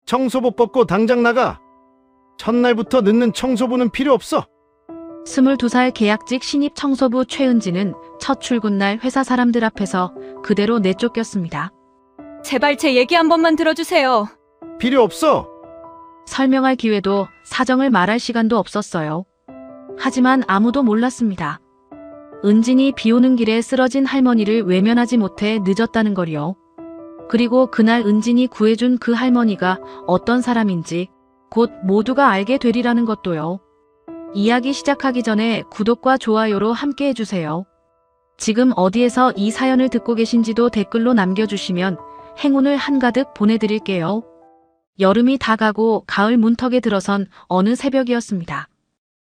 청소복 벗고 당장 나가. 첫날부터 늦는 청소부는 필요 없어. 22살 계약직 신입 청소부 최은지는 첫 출근날 회사 사람들 앞에서 그대로 내쫓겼습니다. 제발 제 얘기 한 번만 들어주세요. 필요 없어. 설명할 기회도 사정을 말할 시간도 없었어요. 하지만 아무도 몰랐습니다. 은진이 비 오는 길에 쓰러진 할머니를 외면하지 못해 늦었다는 걸요. 그리고 그날 은진이 구해준 그 할머니가 어떤 사람인지 곧 모두가 알게 되리라는 것도요. 이야기 시작하기 전에 구독과 좋아요로 함께 해주세요. 지금 어디에서 이 사연을 듣고 계신지도 댓글로 남겨주시면 행운을 한가득 보내드릴게요. 여름이 다 가고 가을 문턱에 들어선 어느 새벽이었습니다.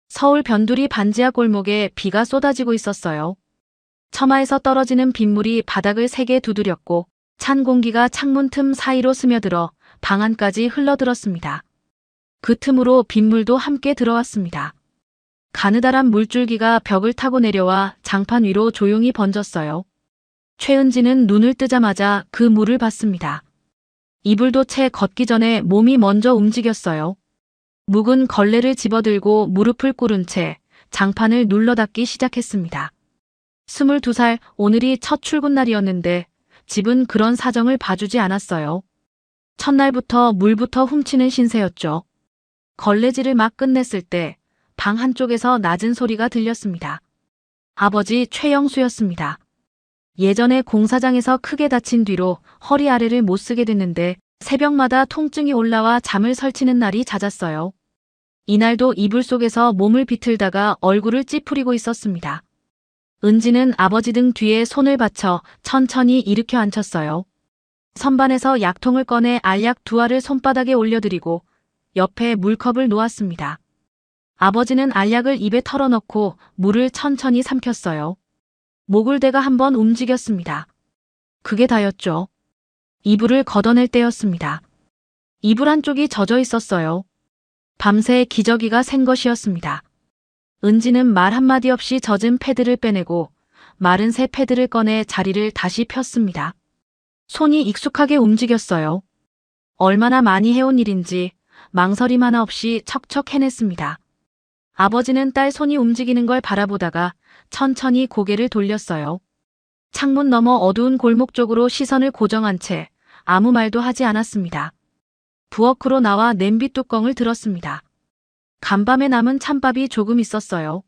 서울 변두리 반지하 골목에 비가 쏟아지고 있었어요. 처마에서 떨어지는 빗물이 바닥을 세게 두드렸고 찬 공기가 창문 틈 사이로 스며들어 방 안까지 흘러들었습니다. 그 틈으로 빗물도 함께 들어왔습니다. 가느다란 물줄기가 벽을 타고 내려와 장판 위로 조용히 번졌어요. 최은지는 눈을 뜨자마자 그 물을 봤습니다. 이불도 채 걷기 전에 몸이 먼저 움직였어요. 묵은 걸레를 집어들고 무릎을 꿇은 채 장판을 눌러닫기 시작했습니다. 22살 오늘이 첫 출근 날이었는데 집은 그런 사정을 봐주지 않았어요. 첫날부터 물부터 훔치는 신세였죠. 걸레질을 막 끝냈을 때 방 한쪽에서 낮은 소리가 들렸습니다. 아버지 최영수였습니다. 예전에 공사장에서 크게 다친 뒤로 허리 아래를 못 쓰게 됐는데 새벽마다 통증이 올라와 잠을 설치는 날이 잦았어요. 이날도 이불 속에서 몸을 비틀다가 얼굴을 찌푸리고 있었습니다. 은지는 아버지 등 뒤에 손을 받쳐 천천히 일으켜 앉혔어요. 선반에서 약통을 꺼내 알약 2알을 손바닥에 올려드리고 옆에 물컵을 놓았습니다. 아버지는 알약을 입에 털어넣고 물을 천천히 삼켰어요. 목울대가 한번 움직였습니다. 그게 다였죠. 이불을 걷어낼 때였습니다. 이불 한쪽이 젖어 있었어요. 밤새 기저귀가 샌 것이었습니다. 은지는 말 한마디 없이 젖은 패드를 빼내고 마른 새 패드를 꺼내 자리를 다시 폈습니다. 손이 익숙하게 움직였어요. 얼마나 많이 해온 일인지 망설임 하나 없이 척척 해냈습니다. 아버지는 딸 손이 움직이는 걸 바라보다가 천천히 고개를 돌렸어요. 창문 너머 어두운 골목 쪽으로 시선을 고정한 채 아무 말도 하지 않았습니다. 부엌으로 나와 냄비 뚜껑을 들었습니다. 간밤에 남은 찬밥이 조금 있었어요.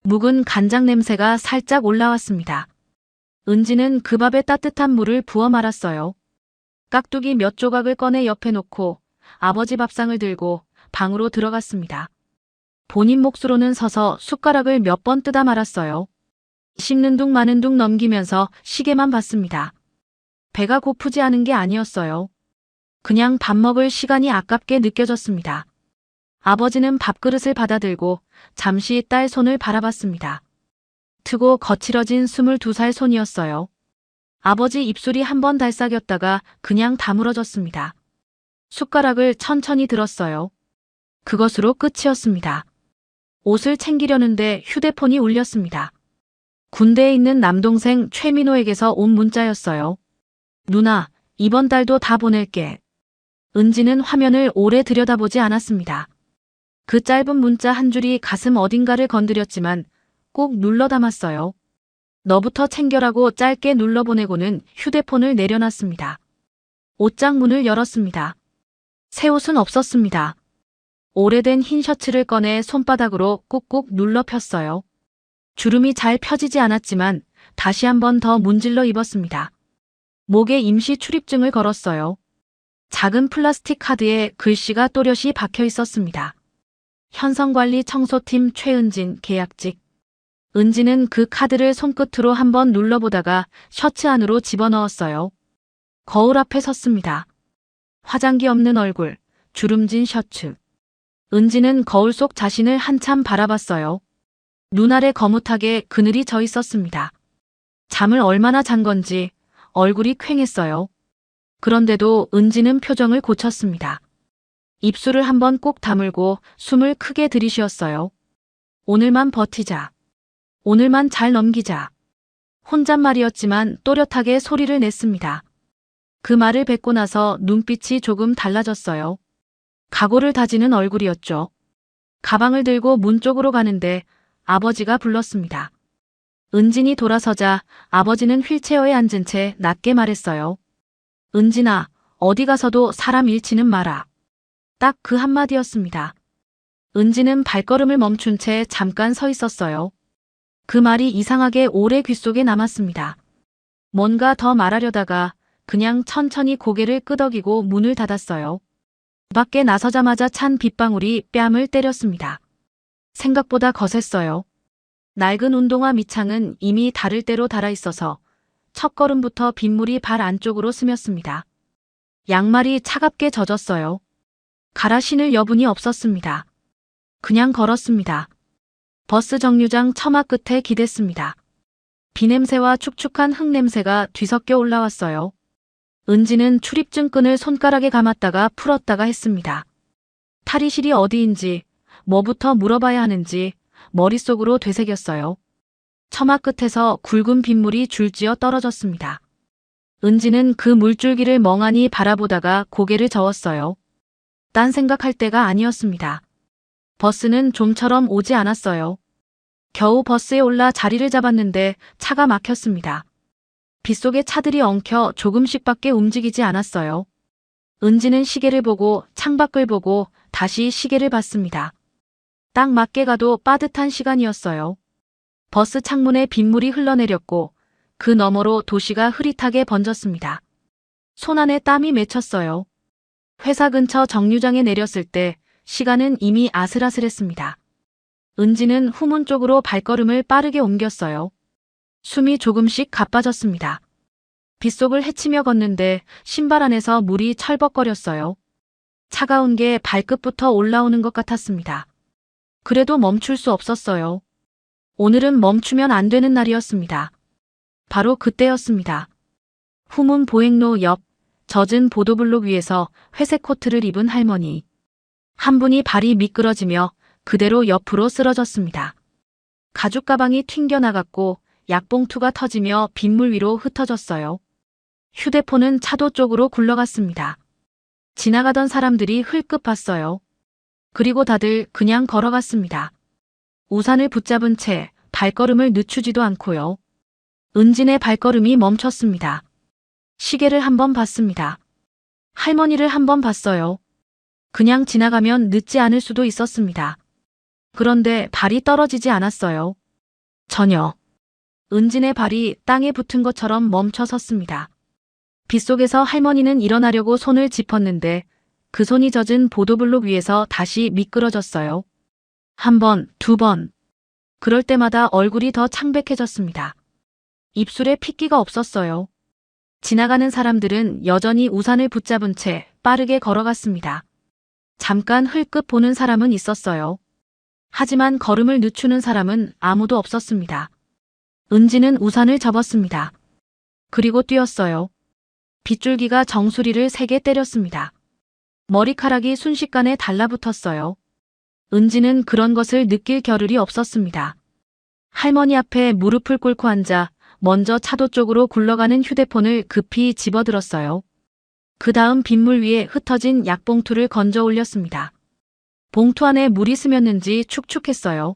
묵은 간장 냄새가 살짝 올라왔습니다. 은지는 그 밥에 따뜻한 물을 부어 말았어요. 깍두기 몇 조각을 꺼내 옆에 놓고 아버지 밥상을 들고 방으로 들어갔습니다. 본인 몫으로는 서서 숟가락을 몇 번 뜯어 말았어요. 씹는 둥 마는 둥 넘기면서 시계만 봤습니다. 배가 고프지 않은 게 아니었어요. 그냥 밥 먹을 시간이 아깝게 느껴졌습니다. 아버지는 밥그릇을 받아들고 잠시 딸 손을 바라봤습니다. 트고 거칠어진 22살 손이었어요. 아버지 입술이 한번 달싹였다가 그냥 다물어졌습니다. 숟가락을 천천히 들었어요. 그것으로 끝이었습니다. 옷을 챙기려는데 휴대폰이 울렸습니다. 군대에 있는 남동생 최민호에게서 온 문자였어요. 누나, 이번 달도 다 보낼게. 은지는 화면을 오래 들여다보지 않았습니다. 그 짧은 문자 한 줄이 가슴 어딘가를 건드렸지만 꼭 눌러 담았어요. 너부터 챙겨라고 짧게 눌러보내고는 휴대폰을 내려놨습니다. 옷장 문을 열었습니다. 새 옷은 없었습니다. 오래된 흰 셔츠를 꺼내 손바닥으로 꾹꾹 눌러 폈어요. 주름이 잘 펴지지 않았지만 다시 한 번 더 문질러 입었습니다. 목에 임시 출입증을 걸었어요. 작은 플라스틱 카드에 글씨가 또렷이 박혀 있었습니다. 현성관리 청소팀 최은진 계약직. 은지는 그 카드를 손끝으로 한번 눌러보다가 셔츠 안으로 집어넣었어요. 거울 앞에 섰습니다. 화장기 없는 얼굴, 주름진 셔츠. 은지는 거울 속 자신을 한참 바라봤어요. 눈 아래 거뭇하게 그늘이 져 있었습니다. 잠을 얼마나 잔 건지 얼굴이 퀭했어요. 그런데도 은지는 표정을 고쳤습니다. 입술을 한번 꼭 다물고 숨을 크게 들이쉬었어요. 오늘만 버티자. 오늘만 잘 넘기자. 혼잣말이었지만 또렷하게 소리를 냈습니다. 그 말을 뱉고 나서 눈빛이 조금 달라졌어요. 각오를 다지는 얼굴이었죠. 가방을 들고 문 쪽으로 가는데 아버지가 불렀습니다. 은진이 돌아서자 아버지는 휠체어에 앉은 채 낮게 말했어요. 은진아, 어디 가서도 사람 잃지는 마라. 딱 그 한마디였습니다. 은진은 발걸음을 멈춘 채 잠깐 서 있었어요. 그 말이 이상하게 오래 귓속에 남았습니다. 뭔가 더 말하려다가 그냥 천천히 고개를 끄덕이고 문을 닫았어요. 밖에 나서자마자 찬 빗방울이 뺨을 때렸습니다. 생각보다 거셌어요. 낡은 운동화 밑창은 이미 닳을 대로 닳아있어서 첫 걸음부터 빗물이 발 안쪽으로 스몄습니다. 양말이 차갑게 젖었어요. 갈아 신을 여분이 없었습니다. 그냥 걸었습니다. 버스 정류장 처마 끝에 기댔습니다. 비냄새와 축축한 흙냄새가 뒤섞여 올라왔어요. 은지는 출입증 끈을 손가락에 감았다가 풀었다가 했습니다. 탈의실이 어디인지, 뭐부터 물어봐야 하는지 머릿속으로 되새겼어요. 처마 끝에서 굵은 빗물이 줄지어 떨어졌습니다. 은지는 그 물줄기를 멍하니 바라보다가 고개를 저었어요. 딴 생각할 때가 아니었습니다. 버스는 좀처럼 오지 않았어요. 겨우 버스에 올라 자리를 잡았는데 차가 막혔습니다. 빗속에 차들이 엉켜 조금씩밖에 움직이지 않았어요. 은지는 시계를 보고 창밖을 보고 다시 시계를 봤습니다. 딱 맞게 가도 빠듯한 시간이었어요. 버스 창문에 빗물이 흘러내렸고 그 너머로 도시가 흐릿하게 번졌습니다. 손안에 땀이 맺혔어요. 회사 근처 정류장에 내렸을 때 시간은 이미 아슬아슬했습니다. 은지는 후문 쪽으로 발걸음을 빠르게 옮겼어요. 숨이 조금씩 가빠졌습니다. 빗속을 헤치며 걷는데 신발 안에서 물이 철벅거렸어요. 차가운 게 발끝부터 올라오는 것 같았습니다. 그래도 멈출 수 없었어요. 오늘은 멈추면 안 되는 날이었습니다. 바로 그때였습니다. 후문 보행로 옆 젖은 보도블록 위에서 회색 코트를 입은 할머니. 한 분이 발이 미끄러지며 그대로 옆으로 쓰러졌습니다. 가죽 가방이 튕겨나갔고 약봉투가 터지며 빗물 위로 흩어졌어요. 휴대폰은 차도 쪽으로 굴러갔습니다. 지나가던 사람들이 흘끗 봤어요. 그리고 다들 그냥 걸어갔습니다. 우산을 붙잡은 채 발걸음을 늦추지도 않고요. 은진의 발걸음이 멈췄습니다. 시계를 한번 봤습니다. 할머니를 한번 봤어요. 그냥 지나가면 늦지 않을 수도 있었습니다. 그런데 발이 떨어지지 않았어요. 전혀. 은진의 발이 땅에 붙은 것처럼 멈춰 섰습니다. 빗속에서 할머니는 일어나려고 손을 짚었는데 그 손이 젖은 보도블록 위에서 다시 미끄러졌어요. 한 번, 두 번. 그럴 때마다 얼굴이 더 창백해졌습니다. 입술에 핏기가 없었어요. 지나가는 사람들은 여전히 우산을 붙잡은 채 빠르게 걸어갔습니다. 잠깐 흘끗 보는 사람은 있었어요. 하지만 걸음을 늦추는 사람은 아무도 없었습니다. 은지는 우산을 접었습니다. 그리고 뛰었어요. 빗줄기가 정수리를 세게 때렸습니다. 머리카락이 순식간에 달라붙었어요. 은지는 그런 것을 느낄 겨를이 없었습니다. 할머니 앞에 무릎을 꿇고 앉아 먼저 차도 쪽으로 굴러가는 휴대폰을 급히 집어들었어요. 그 다음 빗물 위에 흩어진 약봉투를 건져 올렸습니다. 봉투 안에 물이 스몄는지 축축했어요.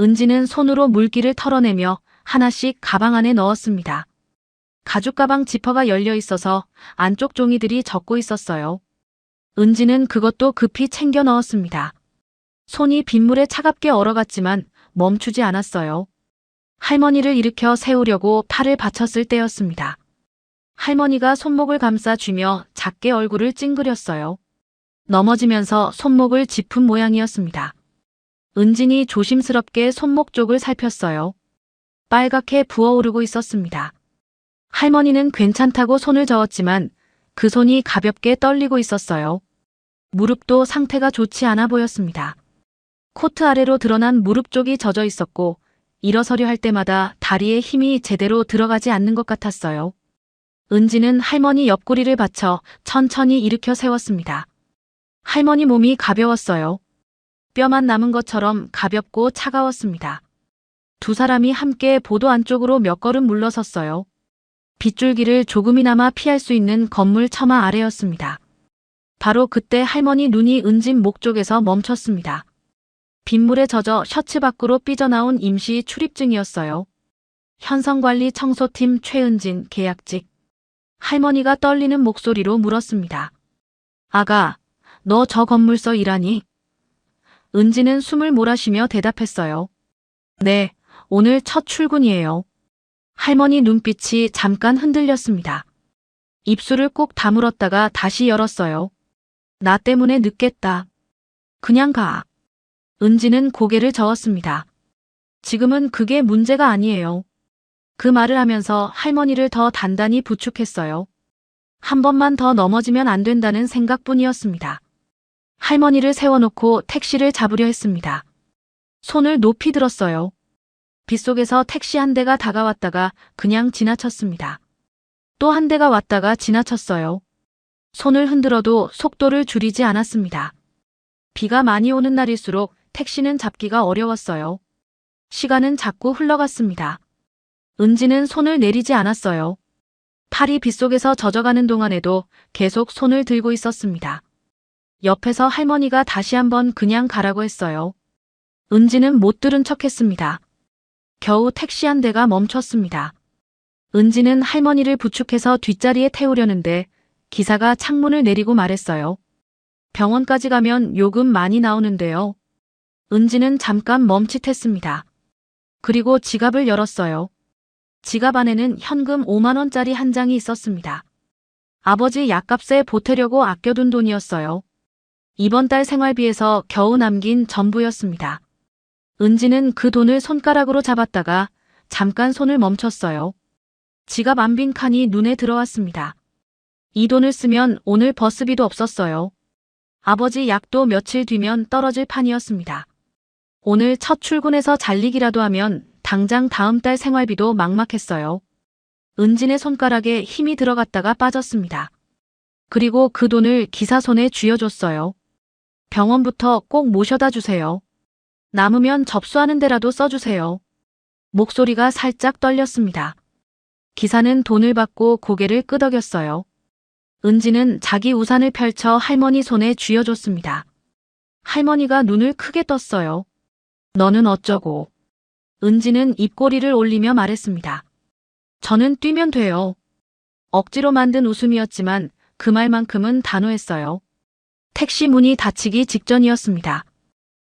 은지는 손으로 물기를 털어내며 하나씩 가방 안에 넣었습니다. 가죽 가방 지퍼가 열려 있어서 안쪽 종이들이 젖고 있었어요. 은지는 그것도 급히 챙겨 넣었습니다. 손이 빗물에 차갑게 얼어갔지만 멈추지 않았어요. 할머니를 일으켜 세우려고 팔을 받쳤을 때였습니다. 할머니가 손목을 감싸 쥐며 작게 얼굴을 찡그렸어요. 넘어지면서 손목을 짚은 모양이었습니다. 은진이 조심스럽게 손목 쪽을 살폈어요. 빨갛게 부어오르고 있었습니다. 할머니는 괜찮다고 손을 저었지만 그 손이 가볍게 떨리고 있었어요. 무릎도 상태가 좋지 않아 보였습니다. 코트 아래로 드러난 무릎 쪽이 젖어 있었고 일어서려 할 때마다 다리에 힘이 제대로 들어가지 않는 것 같았어요. 은지는 할머니 옆구리를 받쳐 천천히 일으켜 세웠습니다. 할머니 몸이 가벼웠어요. 뼈만 남은 것처럼 가볍고 차가웠습니다. 두 사람이 함께 보도 안쪽으로 몇 걸음 물러섰어요. 빗줄기를 조금이나마 피할 수 있는 건물 처마 아래였습니다. 바로 그때 할머니 눈이 은진 목 쪽에서 멈췄습니다. 빗물에 젖어 셔츠 밖으로 삐져나온 임시 출입증이었어요. 현성관리 청소팀 최은진 계약직. 할머니가 떨리는 목소리로 물었습니다. 아가, 너 저 건물서 일하니? 은진은 숨을 몰아쉬며 대답했어요. 네, 오늘 첫 출근이에요. 할머니 눈빛이 잠깐 흔들렸습니다. 입술을 꾹 다물었다가 다시 열었어요. 나 때문에 늦겠다. 그냥 가. 은지는 고개를 저었습니다. 지금은 그게 문제가 아니에요. 그 말을 하면서 할머니를 더 단단히 부축했어요. 한 번만 더 넘어지면 안 된다는 생각뿐이었습니다. 할머니를 세워놓고 택시를 잡으려 했습니다. 손을 높이 들었어요. 빗속에서 택시 한 대가 다가왔다가 그냥 지나쳤습니다. 또 한 대가 왔다가 지나쳤어요. 손을 흔들어도 속도를 줄이지 않았습니다. 비가 많이 오는 날일수록 택시는 잡기가 어려웠어요. 시간은 자꾸 흘러갔습니다. 은지는 손을 내리지 않았어요. 팔이 빗속에서 젖어가는 동안에도 계속 손을 들고 있었습니다. 옆에서 할머니가 다시 한번 그냥 가라고 했어요. 은지는 못 들은 척했습니다. 겨우 택시 한 대가 멈췄습니다. 은지는 할머니를 부축해서 뒷자리에 태우려는데 기사가 창문을 내리고 말했어요. 병원까지 가면 요금 많이 나오는데요. 은지는 잠깐 멈칫했습니다. 그리고 지갑을 열었어요. 지갑 안에는 현금 5만 원짜리 한 장이 있었습니다. 아버지 약값에 보태려고 아껴둔 돈이었어요. 이번 달 생활비에서 겨우 남긴 전부였습니다. 은지는 그 돈을 손가락으로 잡았다가 잠깐 손을 멈췄어요. 지갑 안 빈 칸이 눈에 들어왔습니다. 이 돈을 쓰면 오늘 버스비도 없었어요. 아버지 약도 며칠 뒤면 떨어질 판이었습니다. 오늘 첫 출근해서 잘리기라도 하면 당장 다음 달 생활비도 막막했어요. 은진의 손가락에 힘이 들어갔다가 빠졌습니다. 그리고 그 돈을 기사 손에 쥐어줬어요. 병원부터 꼭 모셔다 주세요. 남으면 접수하는 데라도 써주세요. 목소리가 살짝 떨렸습니다. 기사는 돈을 받고 고개를 끄덕였어요. 은지는 자기 우산을 펼쳐 할머니 손에 쥐어줬습니다. 할머니가 눈을 크게 떴어요. 너는 어쩌고? 은지는 입꼬리를 올리며 말했습니다. 저는 뛰면 돼요. 억지로 만든 웃음이었지만 그 말만큼은 단호했어요. 택시 문이 닫히기 직전이었습니다.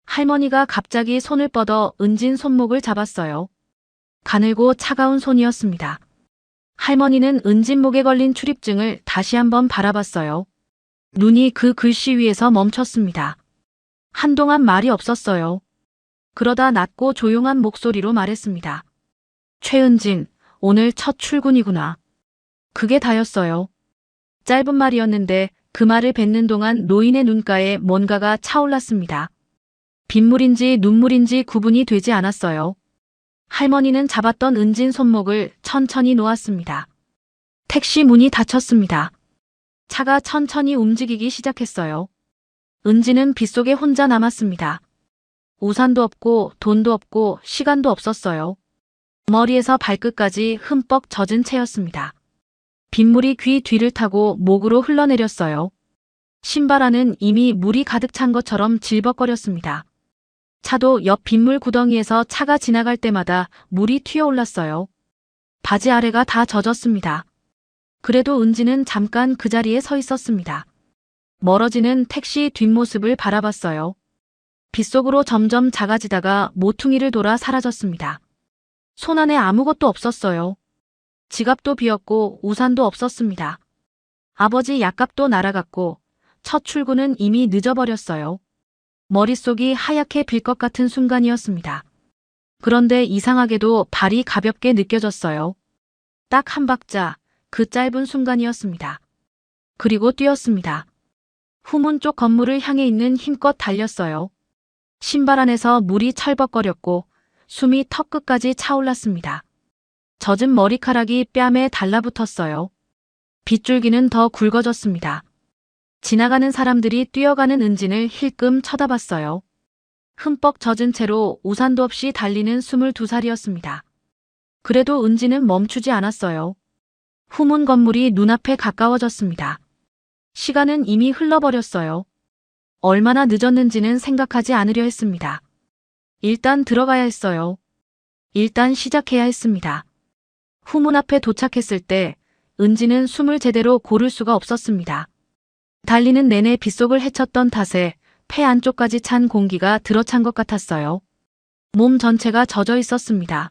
할머니가 갑자기 손을 뻗어 은진 손목을 잡았어요. 가늘고 차가운 손이었습니다. 할머니는 은진 목에 걸린 출입증을 다시 한번 바라봤어요. 눈이 그 글씨 위에서 멈췄습니다. 한동안 말이 없었어요. 그러다 낮고 조용한 목소리로 말했습니다. 최은진, 오늘 첫 출근이구나. 그게 다였어요. 짧은 말이었는데 그 말을 뱉는 동안 노인의 눈가에 뭔가가 차올랐습니다. 빗물인지 눈물인지 구분이 되지 않았어요. 할머니는 잡았던 은진 손목을 천천히 놓았습니다. 택시 문이 닫혔습니다. 차가 천천히 움직이기 시작했어요. 은진은 빗속에 혼자 남았습니다. 우산도 없고 돈도 없고 시간도 없었어요. 머리에서 발끝까지 흠뻑 젖은 채였습니다. 빗물이 귀 뒤를 타고 목으로 흘러내렸어요. 신발 안은 이미 물이 가득 찬 것처럼 질벅거렸습니다. 차도 옆 빗물 구덩이에서 차가 지나갈 때마다 물이 튀어올랐어요. 바지 아래가 다 젖었습니다. 그래도 은지는 잠깐 그 자리에 서 있었습니다. 멀어지는 택시 뒷모습을 바라봤어요. 빗속으로 점점 작아지다가 모퉁이를 돌아 사라졌습니다. 손 안에 아무것도 없었어요. 지갑도 비었고 우산도 없었습니다. 아버지 약값도 날아갔고 첫 출근은 이미 늦어버렸어요. 머릿속이 하얗게 빌 것 같은 순간이었습니다. 그런데 이상하게도 발이 가볍게 느껴졌어요. 딱 한 박자, 그 짧은 순간이었습니다. 그리고 뛰었습니다. 후문 쪽 건물을 향해 있는 힘껏 달렸어요. 신발 안에서 물이 철벅거렸고 숨이 턱끝까지 차올랐습니다. 젖은 머리카락이 뺨에 달라붙었어요. 빗줄기는 더 굵어졌습니다. 지나가는 사람들이 뛰어가는 은진을 힐끔 쳐다봤어요. 흠뻑 젖은 채로 우산도 없이 달리는 22살이었습니다. 그래도 은진은 멈추지 않았어요. 후문 건물이 눈앞에 가까워졌습니다. 시간은 이미 흘러버렸어요. 얼마나 늦었는지는 생각하지 않으려 했습니다. 일단 들어가야 했어요. 일단 시작해야 했습니다. 후문 앞에 도착했을 때 은지는 숨을 제대로 고를 수가 없었습니다. 달리는 내내 빗속을 헤쳤던 탓에 폐 안쪽까지 찬 공기가 들어찬 것 같았어요. 몸 전체가 젖어 있었습니다.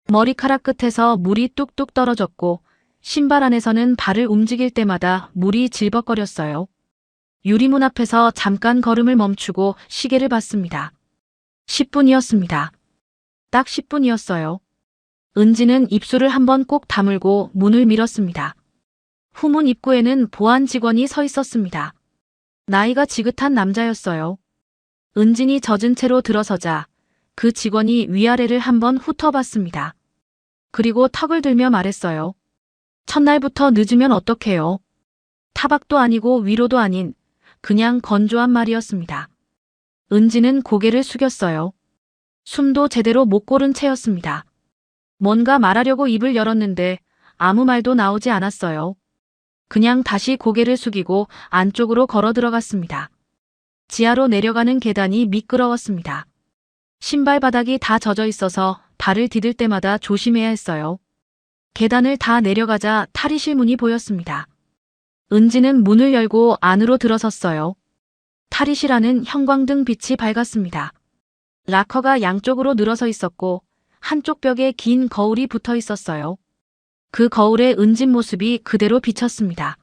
머리카락 끝에서 물이 뚝뚝 떨어졌고 신발 안에서는 발을 움직일 때마다 물이 질벅거렸어요. 유리문 앞에서 잠깐 걸음을 멈추고 시계를 봤습니다. 10분이었습니다. 딱 10분이었어요. 은지는 입술을 한번 꼭 다물고 문을 밀었습니다. 후문 입구에는 보안 직원이 서 있었습니다. 나이가 지긋한 남자였어요. 은진이 젖은 채로 들어서자 그 직원이 위아래를 한번 훑어봤습니다. 그리고 턱을 들며 말했어요. 첫날부터 늦으면 어떡해요? 타박도 아니고 위로도 아닌 그냥 건조한 말이었습니다. 은지는 고개를 숙였어요. 숨도 제대로 못 고른 채였습니다. 뭔가 말하려고 입을 열었는데 아무 말도 나오지 않았어요. 그냥 다시 고개를 숙이고 안쪽으로 걸어 들어갔습니다. 지하로 내려가는 계단이 미끄러웠습니다. 신발 바닥이 다 젖어 있어서 발을 디딜 때마다 조심해야 했어요. 계단을 다 내려가자 탈의실 문이 보였습니다. 은지는 문을 열고 안으로 들어섰어요. 탈의실 안은 형광등 빛이 밝았습니다. 락커가 양쪽으로 늘어서 있었고 한쪽 벽에 긴 거울이 붙어 있었어요. 그 거울에 은진 모습이 그대로 비쳤습니다.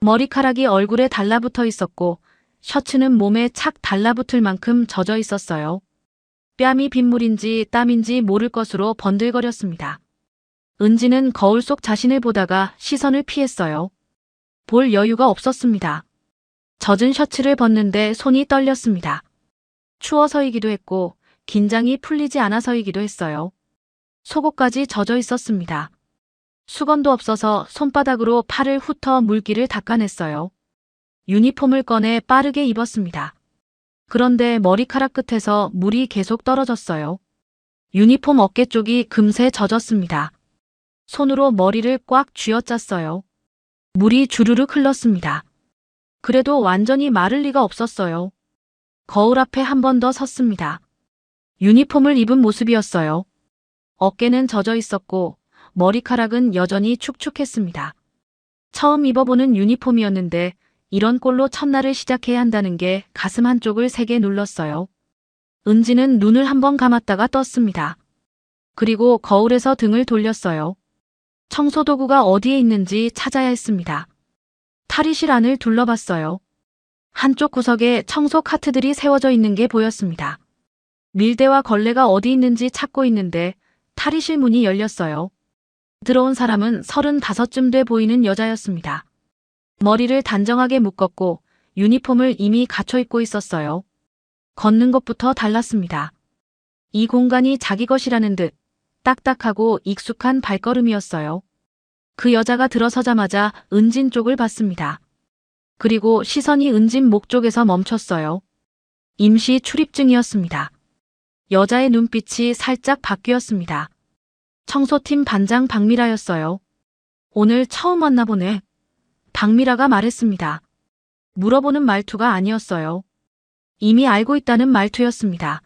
머리카락이 얼굴에 달라붙어 있었고 셔츠는 몸에 착 달라붙을 만큼 젖어 있었어요. 뺨이 빗물인지 땀인지 모를 것으로 번들거렸습니다. 은지는 거울 속 자신을 보다가 시선을 피했어요. 볼 여유가 없었습니다. 젖은 셔츠를 벗는데 손이 떨렸습니다. 추워서이기도 했고 긴장이 풀리지 않아서이기도 했어요. 속옷까지 젖어 있었습니다. 수건도 없어서 손바닥으로 팔을 훑어 물기를 닦아냈어요. 유니폼을 꺼내 빠르게 입었습니다. 그런데 머리카락 끝에서 물이 계속 떨어졌어요. 유니폼 어깨 쪽이 금세 젖었습니다. 손으로 머리를 꽉 쥐어짰어요. 물이 주르륵 흘렀습니다. 그래도 완전히 마를 리가 없었어요. 거울 앞에 한 번 더 섰습니다. 유니폼을 입은 모습이었어요. 어깨는 젖어 있었고 머리카락은 여전히 축축했습니다. 처음 입어보는 유니폼이었는데 이런 꼴로 첫날을 시작해야 한다는 게 가슴 한쪽을 세게 눌렀어요. 은지는 눈을 한번 감았다가 떴습니다. 그리고 거울에서 등을 돌렸어요. 청소도구가 어디에 있는지 찾아야 했습니다. 탈의실 안을 둘러봤어요. 한쪽 구석에 청소 카트들이 세워져 있는 게 보였습니다. 밀대와 걸레가 어디 있는지 찾고 있는데 탈의실 문이 열렸어요. 들어온 사람은 35쯤 돼 보이는 여자였습니다. 머리를 단정하게 묶었고 유니폼을 이미 갖춰 입고 있었어요. 걷는 것부터 달랐습니다. 이 공간이 자기 것이라는 듯 딱딱하고 익숙한 발걸음이었어요. 그 여자가 들어서자마자 은진 쪽을 봤습니다. 그리고 시선이 은진 목 쪽에서 멈췄어요. 임시 출입증이었습니다. 여자의 눈빛이 살짝 바뀌었습니다. 청소팀 반장 박미라였어요. 오늘 처음 왔나 보네. 박미라가 말했습니다. 물어보는 말투가 아니었어요. 이미 알고 있다는 말투였습니다.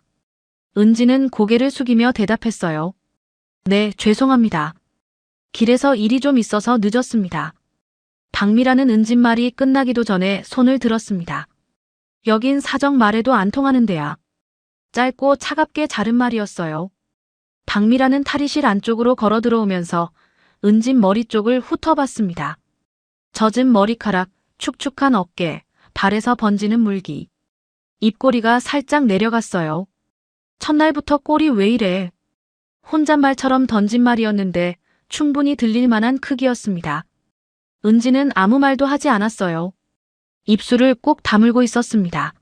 은지는 고개를 숙이며 대답했어요. 네, 죄송합니다. 길에서 일이 좀 있어서 늦었습니다. 박미라는 은진 말이 끝나기도 전에 손을 들었습니다. 여긴 사정 말해도 안 통하는 데야. 짧고 차갑게 자른 말이었어요. 박미라는 탈의실 안쪽으로 걸어 들어오면서 은진 머리 쪽을 훑어봤습니다. 젖은 머리카락, 축축한 어깨, 발에서 번지는 물기. 입꼬리가 살짝 내려갔어요. 첫날부터 꼴이 왜 이래? 혼잣말처럼 던진 말이었는데 충분히 들릴 만한 크기였습니다. 은지는 아무 말도 하지 않았어요. 입술을 꼭 다물고 있었습니다.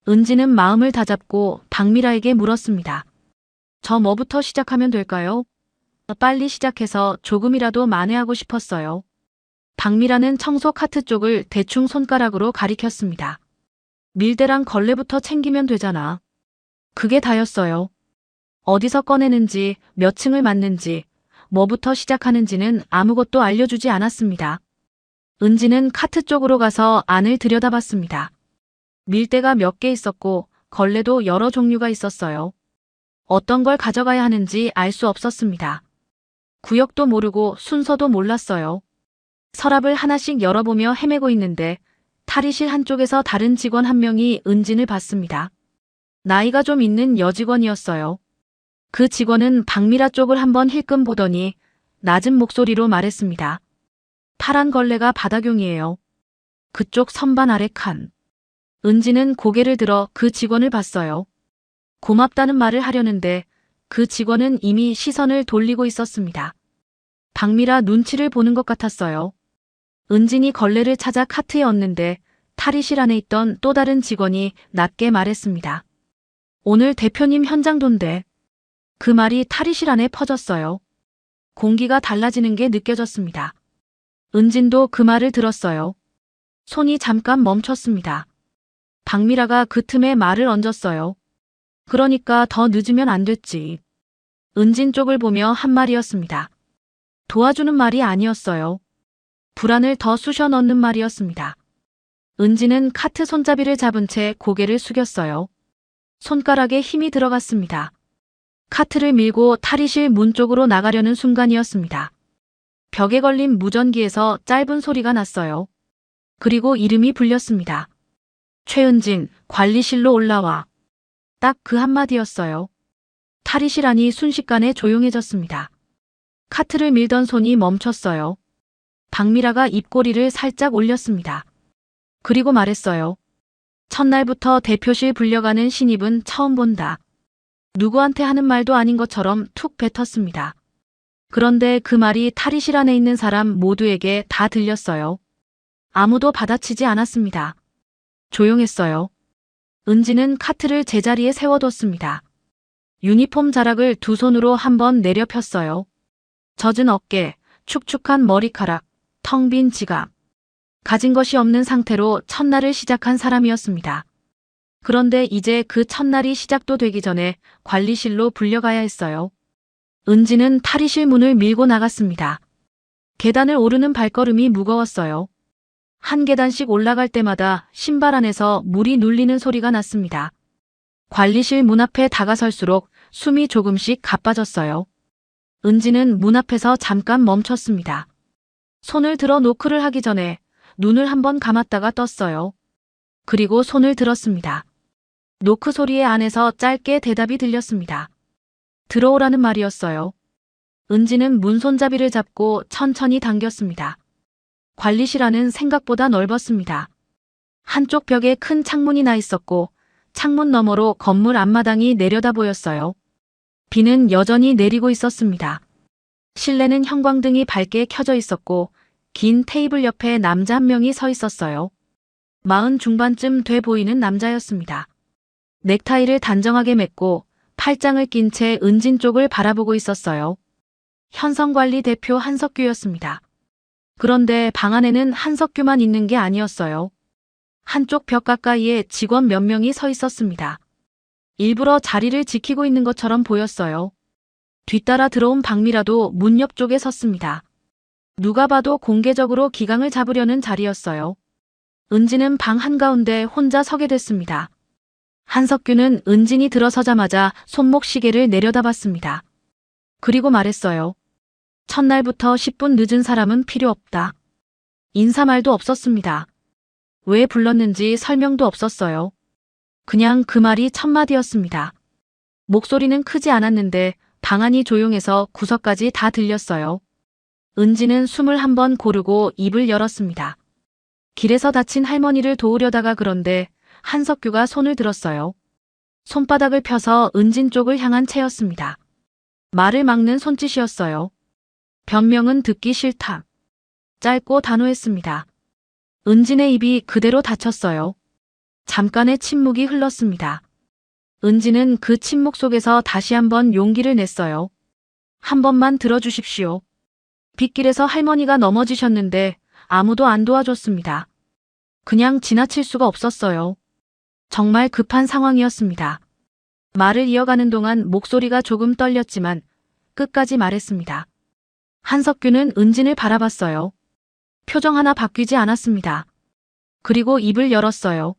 은지는 마음을 다잡고 박미라에게 물었습니다. 저 뭐부터 시작하면 될까요? 빨리 시작해서 조금이라도 만회하고 싶었어요. 박미라는 청소 카트 쪽을 대충 손가락으로 가리켰습니다. 밀대랑 걸레부터 챙기면 되잖아. 그게 다였어요. 어디서 꺼내는지, 몇 층을 맞는지, 뭐부터 시작하는지는 아무것도 알려주지 않았습니다. 은지는 카트 쪽으로 가서 안을 들여다봤습니다. 밀대가 몇 개 있었고 걸레도 여러 종류가 있었어요. 어떤 걸 가져가야 하는지 알 수 없었습니다. 구역도 모르고 순서도 몰랐어요. 서랍을 하나씩 열어보며 헤매고 있는데 탈의실 한쪽에서 다른 직원 한 명이 은진을 봤습니다. 나이가 좀 있는 여직원이었어요. 그 직원은 박미라 쪽을 한번 힐끔 보더니 낮은 목소리로 말했습니다. 파란 걸레가 바닥용이에요. 그쪽 선반 아래 칸. 은지는 고개를 들어 그 직원을 봤어요. 고맙다는 말을 하려는데 그 직원은 이미 시선을 돌리고 있었습니다. 박미라 눈치를 보는 것 같았어요. 은진이 걸레를 찾아 카트에 얹는데 탈의실 안에 있던 또 다른 직원이 낮게 말했습니다. 오늘 대표님 현장돈대. 그 말이 탈의실 안에 퍼졌어요. 공기가 달라지는 게 느껴졌습니다. 은진도 그 말을 들었어요. 손이 잠깐 멈췄습니다. 박미라가 그 틈에 말을 얹었어요. 그러니까 더 늦으면 안 됐지. 은진 쪽을 보며 한 말이었습니다. 도와주는 말이 아니었어요. 불안을 더 쑤셔 넣는 말이었습니다. 은진은 카트 손잡이를 잡은 채 고개를 숙였어요. 손가락에 힘이 들어갔습니다. 카트를 밀고 탈의실 문 쪽으로 나가려는 순간이었습니다. 벽에 걸린 무전기에서 짧은 소리가 났어요. 그리고 이름이 불렸습니다. 최은진, 관리실로 올라와. 딱 그 한마디였어요. 탈의실 안이 순식간에 조용해졌습니다. 카트를 밀던 손이 멈췄어요. 박미라가 입꼬리를 살짝 올렸습니다. 그리고 말했어요. 첫날부터 대표실 불려가는 신입은 처음 본다. 누구한테 하는 말도 아닌 것처럼 툭 뱉었습니다. 그런데 그 말이 탈의실 안에 있는 사람 모두에게 다 들렸어요. 아무도 받아치지 않았습니다. 조용했어요. 은지는 카트를 제자리에 세워뒀습니다. 유니폼 자락을 두 손으로 한번 내려 폈어요. 젖은 어깨, 축축한 머리카락, 텅 빈 지갑. 가진 것이 없는 상태로 첫날을 시작한 사람이었습니다. 그런데 이제 그 첫날이 시작도 되기 전에 관리실로 불려가야 했어요. 은지는 탈의실 문을 밀고 나갔습니다. 계단을 오르는 발걸음이 무거웠어요. 한 계단씩 올라갈 때마다 신발 안에서 물이 눌리는 소리가 났습니다. 관리실 문 앞에 다가설수록 숨이 조금씩 가빠졌어요. 은지는 문 앞에서 잠깐 멈췄습니다. 손을 들어 노크를 하기 전에 눈을 한번 감았다가 떴어요. 그리고 손을 들었습니다. 노크 소리의 안에서 짧게 대답이 들렸습니다. 들어오라는 말이었어요. 은지는 문 손잡이를 잡고 천천히 당겼습니다. 관리실 안은 생각보다 넓었습니다. 한쪽 벽에 큰 창문이 나 있었고 창문 너머로 건물 앞마당이 내려다 보였어요. 비는 여전히 내리고 있었습니다. 실내는 형광등이 밝게 켜져 있었고 긴 테이블 옆에 남자 한 명이 서 있었어요. 40 중반쯤 돼 보이는 남자였습니다. 넥타이를 단정하게 맸고 팔짱을 낀 채 은진 쪽을 바라보고 있었어요. 현성관리 대표 한석규였습니다. 그런데 방 안에는 한석규만 있는 게 아니었어요. 한쪽 벽 가까이에 직원 몇 명이 서 있었습니다. 일부러 자리를 지키고 있는 것처럼 보였어요. 뒤따라 들어온 박미라도 문 옆쪽에 섰습니다. 누가 봐도 공개적으로 기강을 잡으려는 자리였어요. 은진은 방 한가운데 혼자 서게 됐습니다. 한석규는 은진이 들어서자마자 손목 시계를 내려다봤습니다. 그리고 말했어요. 첫날부터 10분 늦은 사람은 필요 없다. 인사말도 없었습니다. 왜 불렀는지 설명도 없었어요. 그냥 그 말이 첫마디였습니다. 목소리는 크지 않았는데 방 안이 조용해서 구석까지 다 들렸어요. 은지는 숨을 한번 고르고 입을 열었습니다. 길에서 다친 할머니를 도우려다가 그런데 한석규가 손을 들었어요. 손바닥을 펴서 은진 쪽을 향한 채였습니다. 말을 막는 손짓이었어요. 변명은 듣기 싫다. 짧고 단호했습니다. 은진의 입이 그대로 닫혔어요. 잠깐의 침묵이 흘렀습니다. 은진은 그 침묵 속에서 다시 한번 용기를 냈어요. 한 번만 들어주십시오. 빗길에서 할머니가 넘어지셨는데 아무도 안 도와줬습니다. 그냥 지나칠 수가 없었어요. 정말 급한 상황이었습니다. 말을 이어가는 동안 목소리가 조금 떨렸지만 끝까지 말했습니다. 한석규는 은진을 바라봤어요. 표정 하나 바뀌지 않았습니다. 그리고 입을 열었어요.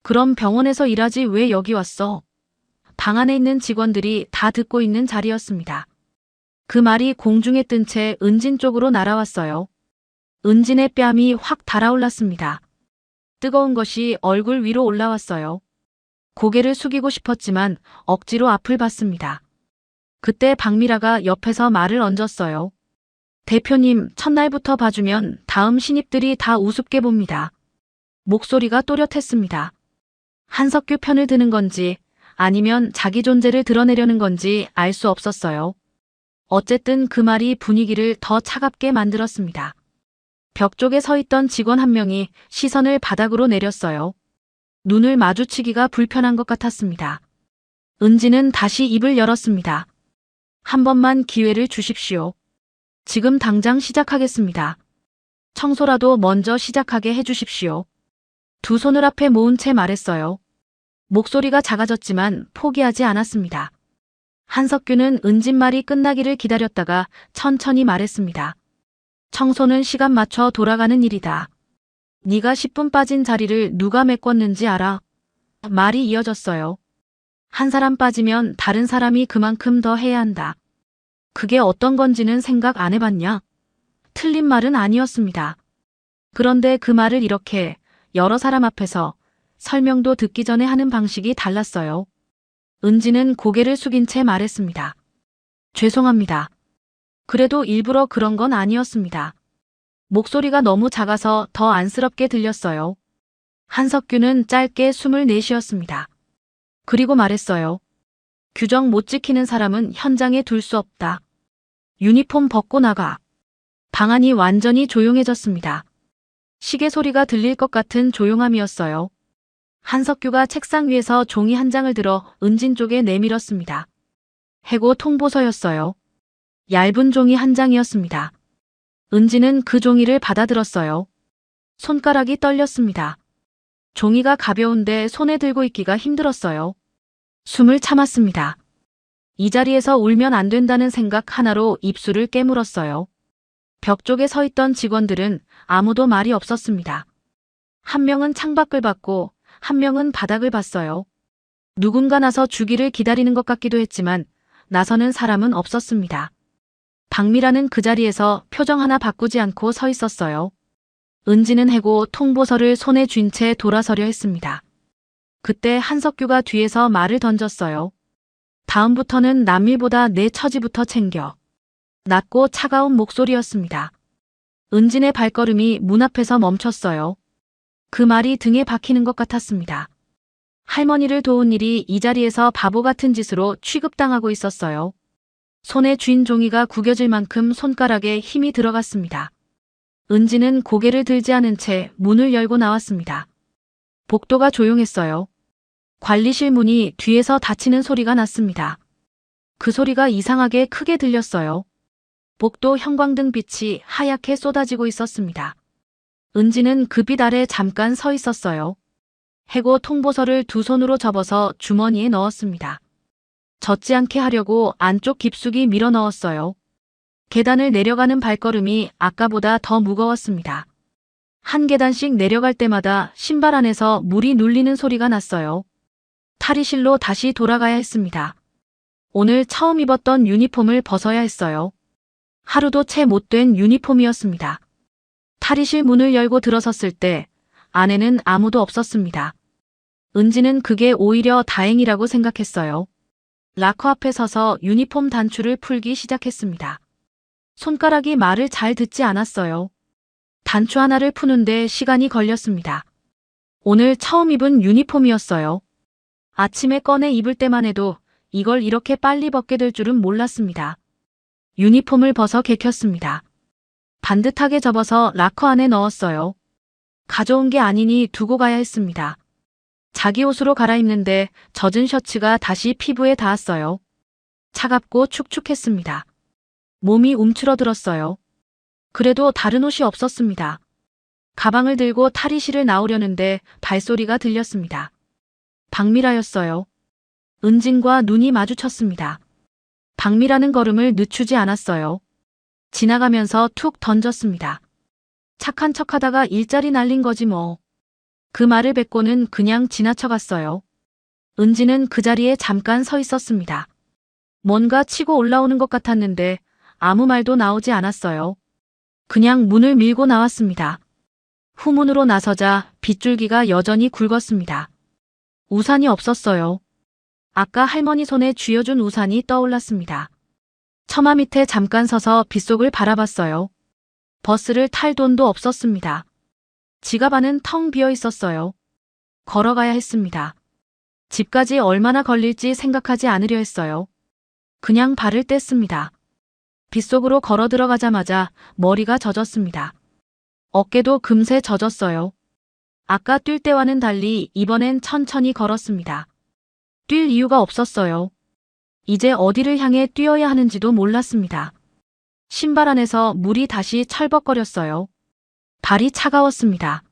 그럼 병원에서 일하지 왜 여기 왔어? 방 안에 있는 직원들이 다 듣고 있는 자리였습니다. 그 말이 공중에 뜬 채 은진 쪽으로 날아왔어요. 은진의 뺨이 확 달아올랐습니다. 뜨거운 것이 얼굴 위로 올라왔어요. 고개를 숙이고 싶었지만 억지로 앞을 봤습니다. 그때 박미라가 옆에서 말을 얹었어요. 대표님, 첫날부터 봐주면 다음 신입들이 다 우습게 봅니다. 목소리가 또렷했습니다. 한석규 편을 드는 건지 아니면 자기 존재를 드러내려는 건지 알 수 없었어요. 어쨌든 그 말이 분위기를 더 차갑게 만들었습니다. 벽 쪽에 서 있던 직원 한 명이 시선을 바닥으로 내렸어요. 눈을 마주치기가 불편한 것 같았습니다. 은지는 다시 입을 열었습니다. 한 번만 기회를 주십시오. 지금 당장 시작하겠습니다. 청소라도 먼저 시작하게 해주십시오. 두 손을 앞에 모은 채 말했어요. 목소리가 작아졌지만 포기하지 않았습니다. 한석규는 은진 말이 끝나기를 기다렸다가 천천히 말했습니다. 청소는 시간 맞춰 돌아가는 일이다. 네가 10분 빠진 자리를 누가 메꿨는지 알아? 말이 이어졌어요. 한 사람 빠지면 다른 사람이 그만큼 더 해야 한다. 그게 어떤 건지는 생각 안 해봤냐? 틀린 말은 아니었습니다. 그런데 그 말을 이렇게 여러 사람 앞에서 설명도 듣기 전에 하는 방식이 달랐어요. 은지는 고개를 숙인 채 말했습니다. 죄송합니다. 그래도 일부러 그런 건 아니었습니다. 목소리가 너무 작아서 더 안쓰럽게 들렸어요. 한석규는 짧게 숨을 내쉬었습니다. 그리고 말했어요. 규정 못 지키는 사람은 현장에 둘 수 없다. 유니폼 벗고 나가. 방 안이 완전히 조용해졌습니다. 시계 소리가 들릴 것 같은 조용함이었어요. 한석규가 책상 위에서 종이 한 장을 들어 은진 쪽에 내밀었습니다. 해고 통보서였어요. 얇은 종이 한 장이었습니다. 은진은 그 종이를 받아들었어요. 손가락이 떨렸습니다. 종이가 가벼운데 손에 들고 있기가 힘들었어요. 숨을 참았습니다. 이 자리에서 울면 안 된다는 생각 하나로 입술을 깨물었어요. 벽 쪽에 서 있던 직원들은 아무도 말이 없었습니다. 한 명은 창밖을 봤고 한 명은 바닥을 봤어요. 누군가 나서 주기를 기다리는 것 같기도 했지만 나서는 사람은 없었습니다. 박미라는 그 자리에서 표정 하나 바꾸지 않고 서 있었어요. 은지는 해고 통보서를 손에 쥔 채 돌아서려 했습니다. 그때 한석규가 뒤에서 말을 던졌어요. 다음부터는 남일보다 내 처지부터 챙겨. 낮고 차가운 목소리였습니다. 은진의 발걸음이 문 앞에서 멈췄어요. 그 말이 등에 박히는 것 같았습니다. 할머니를 도운 일이 이 자리에서 바보 같은 짓으로 취급당하고 있었어요. 손에 쥔 종이가 구겨질 만큼 손가락에 힘이 들어갔습니다. 은지는 고개를 들지 않은 채 문을 열고 나왔습니다. 복도가 조용했어요. 관리실 문이 뒤에서 닫히는 소리가 났습니다. 그 소리가 이상하게 크게 들렸어요. 복도 형광등 빛이 하얗게 쏟아지고 있었습니다. 은지는 그 빛 아래 잠깐 서 있었어요. 해고 통보서를 두 손으로 접어서 주머니에 넣었습니다. 젖지 않게 하려고 안쪽 깊숙이 밀어 넣었어요. 계단을 내려가는 발걸음이 아까보다 더 무거웠습니다. 한 계단씩 내려갈 때마다 신발 안에서 물이 눌리는 소리가 났어요. 탈의실로 다시 돌아가야 했습니다. 오늘 처음 입었던 유니폼을 벗어야 했어요. 하루도 채 못 된 유니폼이었습니다. 탈의실 문을 열고 들어섰을 때 안에는 아무도 없었습니다. 은지는 그게 오히려 다행이라고 생각했어요. 락커 앞에 서서 유니폼 단추를 풀기 시작했습니다. 손가락이 말을 잘 듣지 않았어요. 단추 하나를 푸는데 시간이 걸렸습니다. 오늘 처음 입은 유니폼이었어요. 아침에 꺼내 입을 때만 해도 이걸 이렇게 빨리 벗게 될 줄은 몰랐습니다. 유니폼을 벗어 개켰습니다. 반듯하게 접어서 락커 안에 넣었어요. 가져온 게 아니니 두고 가야 했습니다. 자기 옷으로 갈아입는데 젖은 셔츠가 다시 피부에 닿았어요. 차갑고 축축했습니다. 몸이 움츠러들었어요. 그래도 다른 옷이 없었습니다. 가방을 들고 탈의실을 나오려는데 발소리가 들렸습니다. 박미라였어요. 은진과 눈이 마주쳤습니다. 박미라는 걸음을 늦추지 않았어요. 지나가면서 툭 던졌습니다. 착한 척하다가 일자리 날린 거지 뭐. 그 말을 뱉고는 그냥 지나쳐갔어요. 은지는 그 자리에 잠깐 서 있었습니다. 뭔가 치고 올라오는 것 같았는데 아무 말도 나오지 않았어요. 그냥 문을 밀고 나왔습니다. 후문으로 나서자 빗줄기가 여전히 굵었습니다. 우산이 없었어요. 아까 할머니 손에 쥐어준 우산이 떠올랐습니다. 처마 밑에 잠깐 서서 빗속을 바라봤어요. 버스를 탈 돈도 없었습니다. 지갑 안은 텅 비어 있었어요. 걸어가야 했습니다. 집까지 얼마나 걸릴지 생각하지 않으려 했어요. 그냥 발을 뗐습니다. 빗속으로 걸어 들어가자마자 머리가 젖었습니다. 어깨도 금세 젖었어요. 아까 뛸 때와는 달리 이번엔 천천히 걸었습니다. 뛸 이유가 없었어요. 이제 어디를 향해 뛰어야 하는지도 몰랐습니다. 신발 안에서 물이 다시 철벅거렸어요. 발이 차가웠습니다.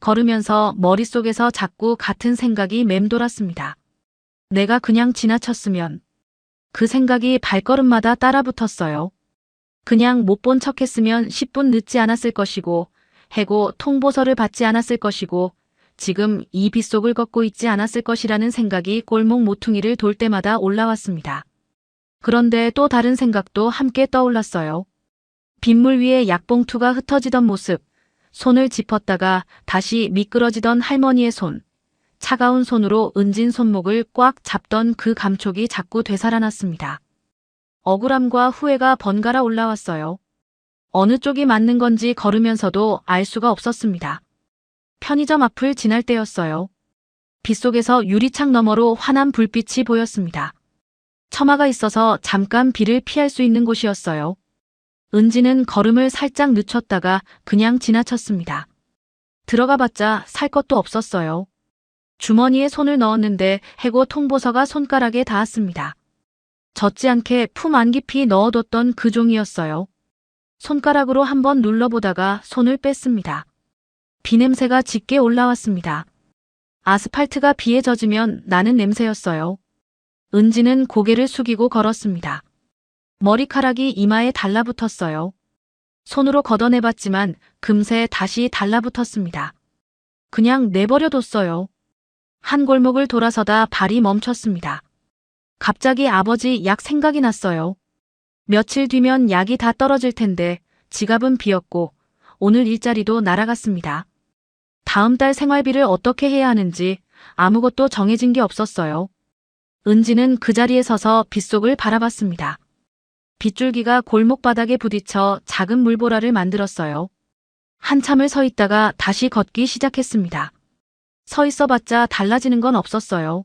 걸으면서 머릿속에서 자꾸 같은 생각이 맴돌았습니다. 내가 그냥 지나쳤으면. 그 생각이 발걸음마다 따라붙었어요. 그냥 못 본 척했으면 10분 늦지 않았을 것이고, 해고 통보서를 받지 않았을 것이고, 지금 이 빗속을 걷고 있지 않았을 것이라는 생각이 골목 모퉁이를 돌 때마다 올라왔습니다. 그런데 또 다른 생각도 함께 떠올랐어요. 빗물 위에 약봉투가 흩어지던 모습, 손을 짚었다가 다시 미끄러지던 할머니의 손, 차가운 손으로 은진 손목을 꽉 잡던 그 감촉이 자꾸 되살아났습니다. 억울함과 후회가 번갈아 올라왔어요. 어느 쪽이 맞는 건지 걸으면서도 알 수가 없었습니다. 편의점 앞을 지날 때였어요. 빗속에서 유리창 너머로 환한 불빛이 보였습니다. 처마가 있어서 잠깐 비를 피할 수 있는 곳이었어요. 은지는 걸음을 살짝 늦췄다가 그냥 지나쳤습니다. 들어가봤자 살 것도 없었어요. 주머니에 손을 넣었는데 해고 통보서가 손가락에 닿았습니다. 젖지 않게 품 안 깊이 넣어뒀던 그 종이었어요. 손가락으로 한번 눌러보다가 손을 뺐습니다. 비냄새가 짙게 올라왔습니다. 아스팔트가 비에 젖으면 나는 냄새였어요. 은지는 고개를 숙이고 걸었습니다. 머리카락이 이마에 달라붙었어요. 손으로 걷어내봤지만 금세 다시 달라붙었습니다. 그냥 내버려뒀어요. 한 골목을 돌아서다 발이 멈췄습니다. 갑자기 아버지 약 생각이 났어요. 며칠 뒤면 약이 다 떨어질 텐데 지갑은 비었고 오늘 일자리도 날아갔습니다. 다음 달 생활비를 어떻게 해야 하는지 아무것도 정해진 게 없었어요. 은지는 그 자리에 서서 빗속을 바라봤습니다. 빗줄기가 골목바닥에 부딪혀 작은 물보라를 만들었어요. 한참을 서 있다가 다시 걷기 시작했습니다. 서 있어봤자 달라지는 건 없었어요.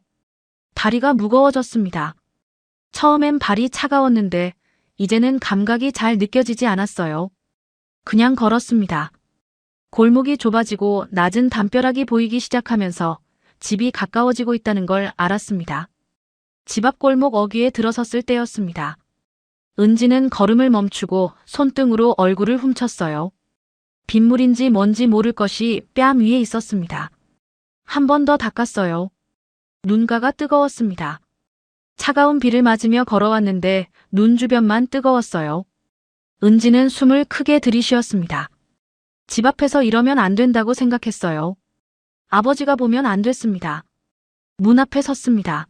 다리가 무거워졌습니다. 처음엔 발이 차가웠는데 이제는 감각이 잘 느껴지지 않았어요. 그냥 걸었습니다. 골목이 좁아지고 낮은 담벼락이 보이기 시작하면서 집이 가까워지고 있다는 걸 알았습니다. 집 앞 골목 어귀에 들어섰을 때였습니다. 은지는 걸음을 멈추고 손등으로 얼굴을 훔쳤어요. 빗물인지 뭔지 모를 것이 뺨 위에 있었습니다. 한 번 더 닦았어요. 눈가가 뜨거웠습니다. 차가운 비를 맞으며 걸어왔는데 눈 주변만 뜨거웠어요. 은지는 숨을 크게 들이쉬었습니다. 집 앞에서 이러면 안 된다고 생각했어요. 아버지가 보면 안 됐습니다. 문 앞에 섰습니다.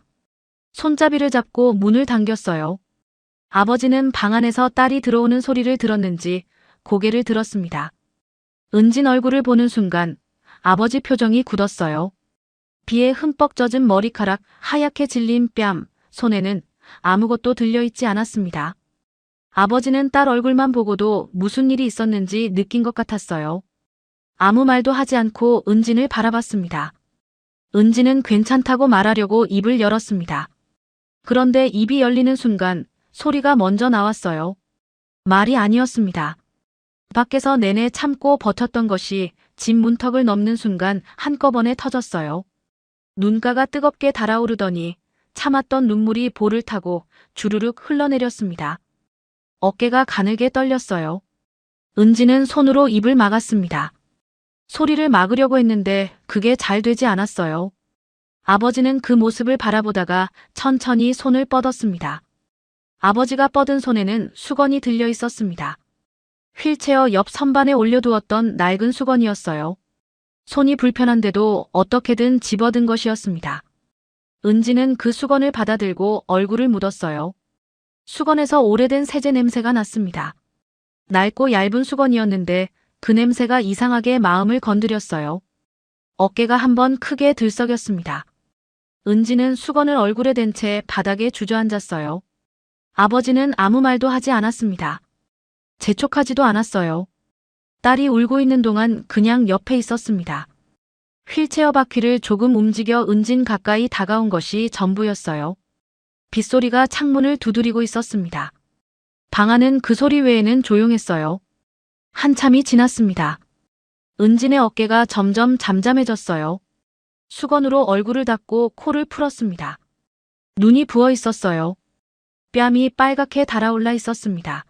손잡이를 잡고 문을 당겼어요. 아버지는 방 안에서 딸이 들어오는 소리를 들었는지 고개를 들었습니다. 은진 얼굴을 보는 순간 아버지 표정이 굳었어요. 비에 흠뻑 젖은 머리카락, 하얗게 질린 뺨, 손에는 아무것도 들려있지 않았습니다. 아버지는 딸 얼굴만 보고도 무슨 일이 있었는지 느낀 것 같았어요. 아무 말도 하지 않고 은진을 바라봤습니다. 은진은 괜찮다고 말하려고 입을 열었습니다. 그런데 입이 열리는 순간 소리가 먼저 나왔어요. 말이 아니었습니다. 밖에서 내내 참고 버텼던 것이 집 문턱을 넘는 순간 한꺼번에 터졌어요. 눈가가 뜨겁게 달아오르더니 참았던 눈물이 볼을 타고 주르륵 흘러내렸습니다. 어깨가 가늘게 떨렸어요. 은지는 손으로 입을 막았습니다. 소리를 막으려고 했는데 그게 잘 되지 않았어요. 아버지는 그 모습을 바라보다가 천천히 손을 뻗었습니다. 아버지가 뻗은 손에는 수건이 들려 있었습니다. 휠체어 옆 선반에 올려두었던 낡은 수건이었어요. 손이 불편한데도 어떻게든 집어든 것이었습니다. 은지는 그 수건을 받아들고 얼굴을 묻었어요. 수건에서 오래된 세제 냄새가 났습니다. 낡고 얇은 수건이었는데 그 냄새가 이상하게 마음을 건드렸어요. 어깨가 한번 크게 들썩였습니다. 은지는 수건을 얼굴에 댄 채 바닥에 주저앉았어요. 아버지는 아무 말도 하지 않았습니다. 재촉하지도 않았어요. 딸이 울고 있는 동안 그냥 옆에 있었습니다. 휠체어 바퀴를 조금 움직여 은진 가까이 다가온 것이 전부였어요. 빗소리가 창문을 두드리고 있었습니다. 방 안은 그 소리 외에는 조용했어요. 한참이 지났습니다. 은진의 어깨가 점점 잠잠해졌어요. 수건으로 얼굴을 닦고 코를 풀었습니다. 눈이 부어 있었어요. 뺨이 빨갛게 달아올라 있었습니다.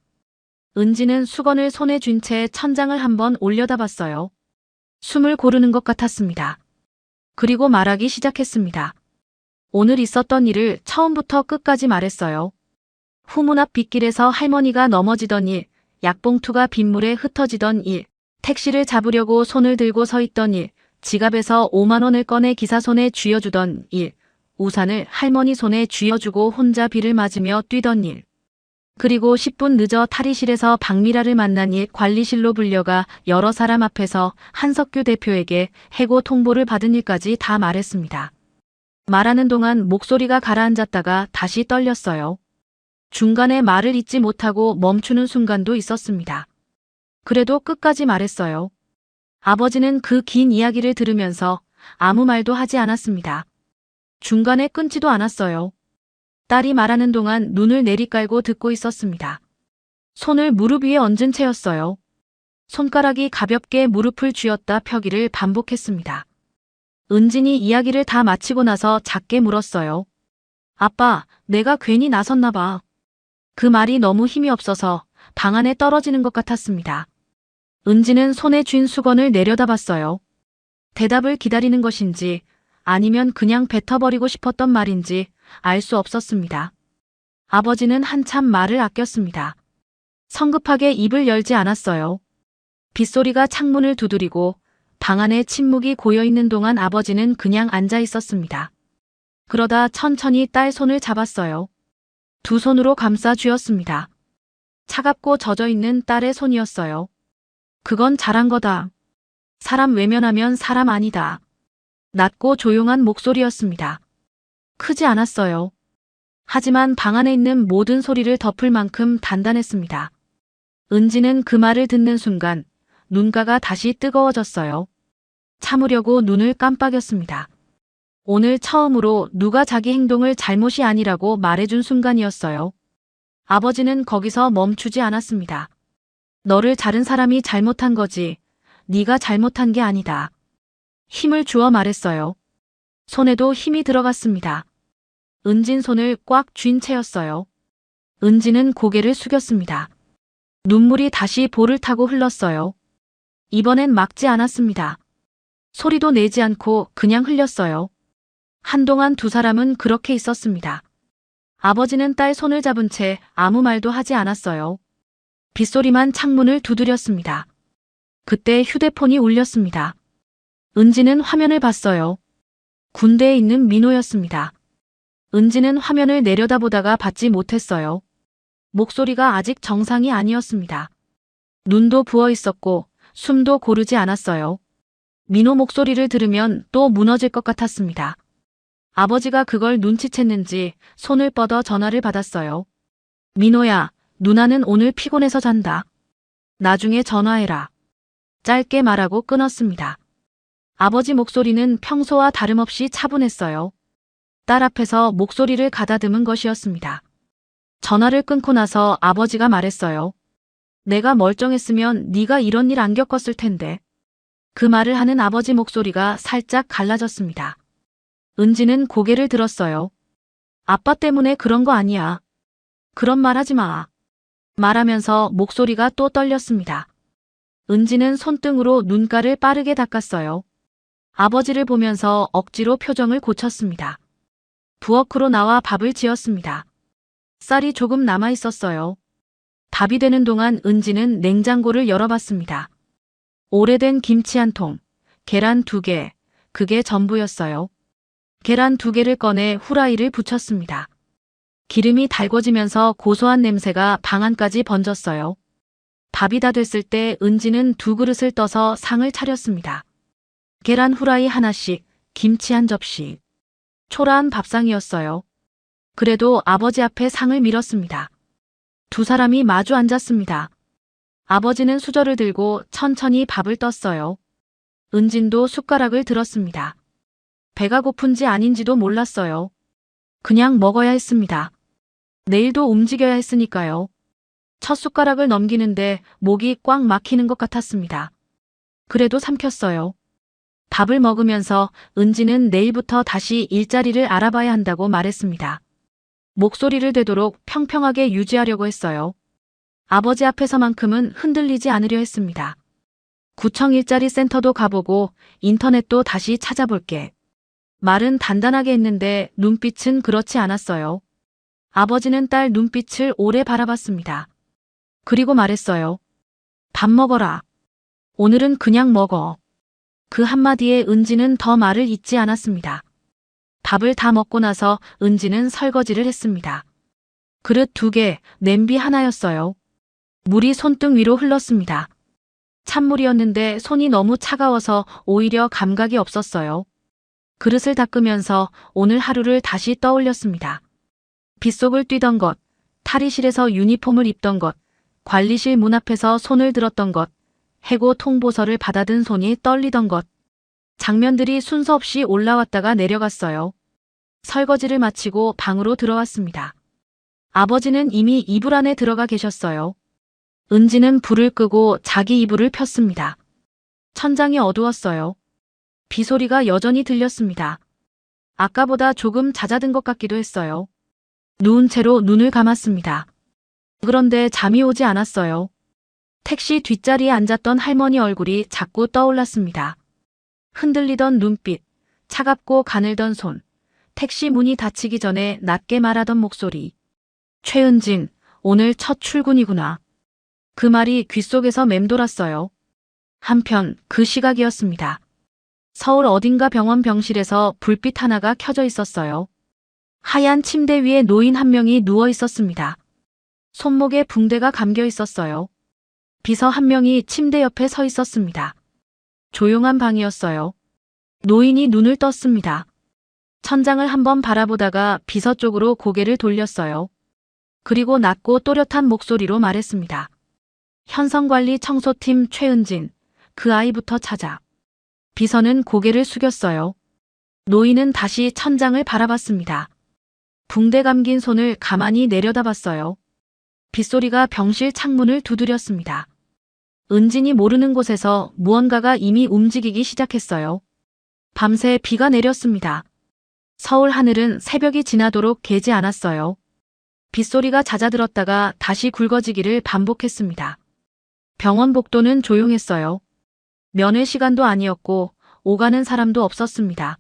은지는 수건을 손에 쥔 채 천장을 한번 올려다봤어요. 숨을 고르는 것 같았습니다. 그리고 말하기 시작했습니다. 오늘 있었던 일을 처음부터 끝까지 말했어요. 후문 앞 빗길에서 할머니가 넘어지던 일, 약봉투가 빗물에 흩어지던 일, 택시를 잡으려고 손을 들고 서 있던 일, 지갑에서 5만 원을 꺼내 기사 손에 쥐어주던 일, 우산을 할머니 손에 쥐어주고 혼자 비를 맞으며 뛰던 일, 그리고 10분 늦어 탈의실에서 박미라를 만난 일, 관리실로 불려가 여러 사람 앞에서 한석규 대표에게 해고 통보를 받은 일까지 다 말했습니다. 말하는 동안 목소리가 가라앉았다가 다시 떨렸어요. 중간에 말을 잇지 못하고 멈추는 순간도 있었습니다. 그래도 끝까지 말했어요. 아버지는 그 긴 이야기를 들으면서 아무 말도 하지 않았습니다. 중간에 끊지도 않았어요. 딸이 말하는 동안 눈을 내리깔고 듣고 있었습니다. 손을 무릎 위에 얹은 채였어요. 손가락이 가볍게 무릎을 쥐었다 펴기를 반복했습니다. 은진이 이야기를 다 마치고 나서 작게 물었어요. 아빠, 내가 괜히 나섰나 봐. 그 말이 너무 힘이 없어서 방 안에 떨어지는 것 같았습니다. 은지는 손에 쥔 수건을 내려다봤어요. 대답을 기다리는 것인지 아니면 그냥 뱉어버리고 싶었던 말인지 알 수 없었습니다. 아버지는 한참 말을 아꼈습니다. 성급하게 입을 열지 않았어요. 빗소리가 창문을 두드리고 방 안에 침묵이 고여있는 동안 아버지는 그냥 앉아 있었습니다. 그러다 천천히 딸 손을 잡았어요. 두 손으로 감싸 쥐었습니다. 차갑고 젖어있는 딸의 손이었어요. 그건 잘한 거다. 사람 외면하면 사람 아니다. 낮고 조용한 목소리였습니다. 크지 않았어요. 하지만 방 안에 있는 모든 소리를 덮을 만큼 단단했습니다. 은지는 그 말을 듣는 순간 눈가가 다시 뜨거워졌어요. 참으려고 눈을 깜빡였습니다. 오늘 처음으로 누가 자기 행동을 잘못이 아니라고 말해준 순간이었어요. 아버지는 거기서 멈추지 않았습니다. 너를 자른 사람이 잘못한 거지. 네가 잘못한 게 아니다. 힘을 주어 말했어요. 손에도 힘이 들어갔습니다. 은진 손을 꽉 쥔 채였어요. 은지는 고개를 숙였습니다. 눈물이 다시 볼을 타고 흘렀어요. 이번엔 막지 않았습니다. 소리도 내지 않고 그냥 흘렸어요. 한동안 두 사람은 그렇게 있었습니다. 아버지는 딸 손을 잡은 채 아무 말도 하지 않았어요. 빗소리만 창문을 두드렸습니다. 그때 휴대폰이 울렸습니다. 은지는 화면을 봤어요. 군대에 있는 민호였습니다. 은지는 화면을 내려다보다가 받지 못했어요. 목소리가 아직 정상이 아니었습니다. 눈도 부어 있었고 숨도 고르지 않았어요. 민호 목소리를 들으면 또 무너질 것 같았습니다. 아버지가 그걸 눈치챘는지 손을 뻗어 전화를 받았어요. 민호야, 누나는 오늘 피곤해서 잔다. 나중에 전화해라. 짧게 말하고 끊었습니다. 아버지 목소리는 평소와 다름없이 차분했어요. 딸 앞에서 목소리를 가다듬은 것이었습니다. 전화를 끊고 나서 아버지가 말했어요. 내가 멀쩡했으면 네가 이런 일 안 겪었을 텐데. 그 말을 하는 아버지 목소리가 살짝 갈라졌습니다. 은지는 고개를 들었어요. 아빠 때문에 그런 거 아니야. 그런 말 하지 마. 말하면서 목소리가 또 떨렸습니다. 은지는 손등으로 눈가를 빠르게 닦았어요. 아버지를 보면서 억지로 표정을 고쳤습니다. 부엌으로 나와 밥을 지었습니다. 쌀이 조금 남아 있었어요. 밥이 되는 동안 은지는 냉장고를 열어봤습니다. 오래된 김치 한 통, 계란 2개, 그게 전부였어요. 계란 2개를 꺼내 후라이를 붙였습니다. 기름이 달궈지면서 고소한 냄새가 방 안까지 번졌어요. 밥이 다 됐을 때 은지는 2그릇을 떠서 상을 차렸습니다. 계란 후라이 하나씩, 김치 한 접시. 초라한 밥상이었어요. 그래도 아버지 앞에 상을 밀었습니다. 두 사람이 마주 앉았습니다. 아버지는 수저를 들고 천천히 밥을 떴어요. 은진도 숟가락을 들었습니다. 배가 고픈지 아닌지도 몰랐어요. 그냥 먹어야 했습니다. 내일도 움직여야 했으니까요. 첫 숟가락을 넘기는데 목이 꽉 막히는 것 같았습니다. 그래도 삼켰어요. 밥을 먹으면서 은지는 내일부터 다시 일자리를 알아봐야 한다고 말했습니다. 목소리를 되도록 평평하게 유지하려고 했어요. 아버지 앞에서만큼은 흔들리지 않으려 했습니다. 구청 일자리 센터도 가보고 인터넷도 다시 찾아볼게. 말은 단단하게 했는데 눈빛은 그렇지 않았어요. 아버지는 딸 눈빛을 오래 바라봤습니다. 그리고 말했어요. 밥 먹어라. 오늘은 그냥 먹어. 그 한마디에 은지는 더 말을 잇지 않았습니다. 밥을 다 먹고 나서 은지는 설거지를 했습니다. 그릇 2개, 냄비 하나였어요. 물이 손등 위로 흘렀습니다. 찬물이었는데 손이 너무 차가워서 오히려 감각이 없었어요. 그릇을 닦으면서 오늘 하루를 다시 떠올렸습니다. 빗속을 뛰던 것, 탈의실에서 유니폼을 입던 것, 관리실 문 앞에서 손을 들었던 것, 해고 통보서를 받아든 손이 떨리던 것. 장면들이 순서 없이 올라왔다가 내려갔어요. 설거지를 마치고 방으로 들어왔습니다. 아버지는 이미 이불 안에 들어가 계셨어요. 은지는 불을 끄고 자기 이불을 폈습니다. 천장이 어두웠어요. 비 소리가 여전히 들렸습니다. 아까보다 조금 잦아든 것 같기도 했어요. 누운 채로 눈을 감았습니다. 그런데 잠이 오지 않았어요. 택시 뒷자리에 앉았던 할머니 얼굴이 자꾸 떠올랐습니다. 흔들리던 눈빛, 차갑고 가늘던 손, 택시 문이 닫히기 전에 낮게 말하던 목소리. 최은진, 오늘 첫 출근이구나. 그 말이 귓속에서 맴돌았어요. 한편 그 시각이었습니다. 서울 어딘가 병원 병실에서 불빛 하나가 켜져 있었어요. 하얀 침대 위에 노인 한 명이 누워 있었습니다. 손목에 붕대가 감겨 있었어요. 비서 한 명이 침대 옆에 서 있었습니다. 조용한 방이었어요. 노인이 눈을 떴습니다. 천장을 한번 바라보다가 비서 쪽으로 고개를 돌렸어요. 그리고 낮고 또렷한 목소리로 말했습니다. 현성관리 청소팀 최은진, 그 아이부터 찾아. 비서는 고개를 숙였어요. 노인은 다시 천장을 바라봤습니다. 붕대 감긴 손을 가만히 내려다봤어요. 빗소리가 병실 창문을 두드렸습니다. 은진이 모르는 곳에서 무언가가 이미 움직이기 시작했어요. 밤새 비가 내렸습니다. 서울 하늘은 새벽이 지나도록 개지 않았어요. 빗소리가 잦아들었다가 다시 굵어지기를 반복했습니다. 병원 복도는 조용했어요. 면회 시간도 아니었고 오가는 사람도 없었습니다.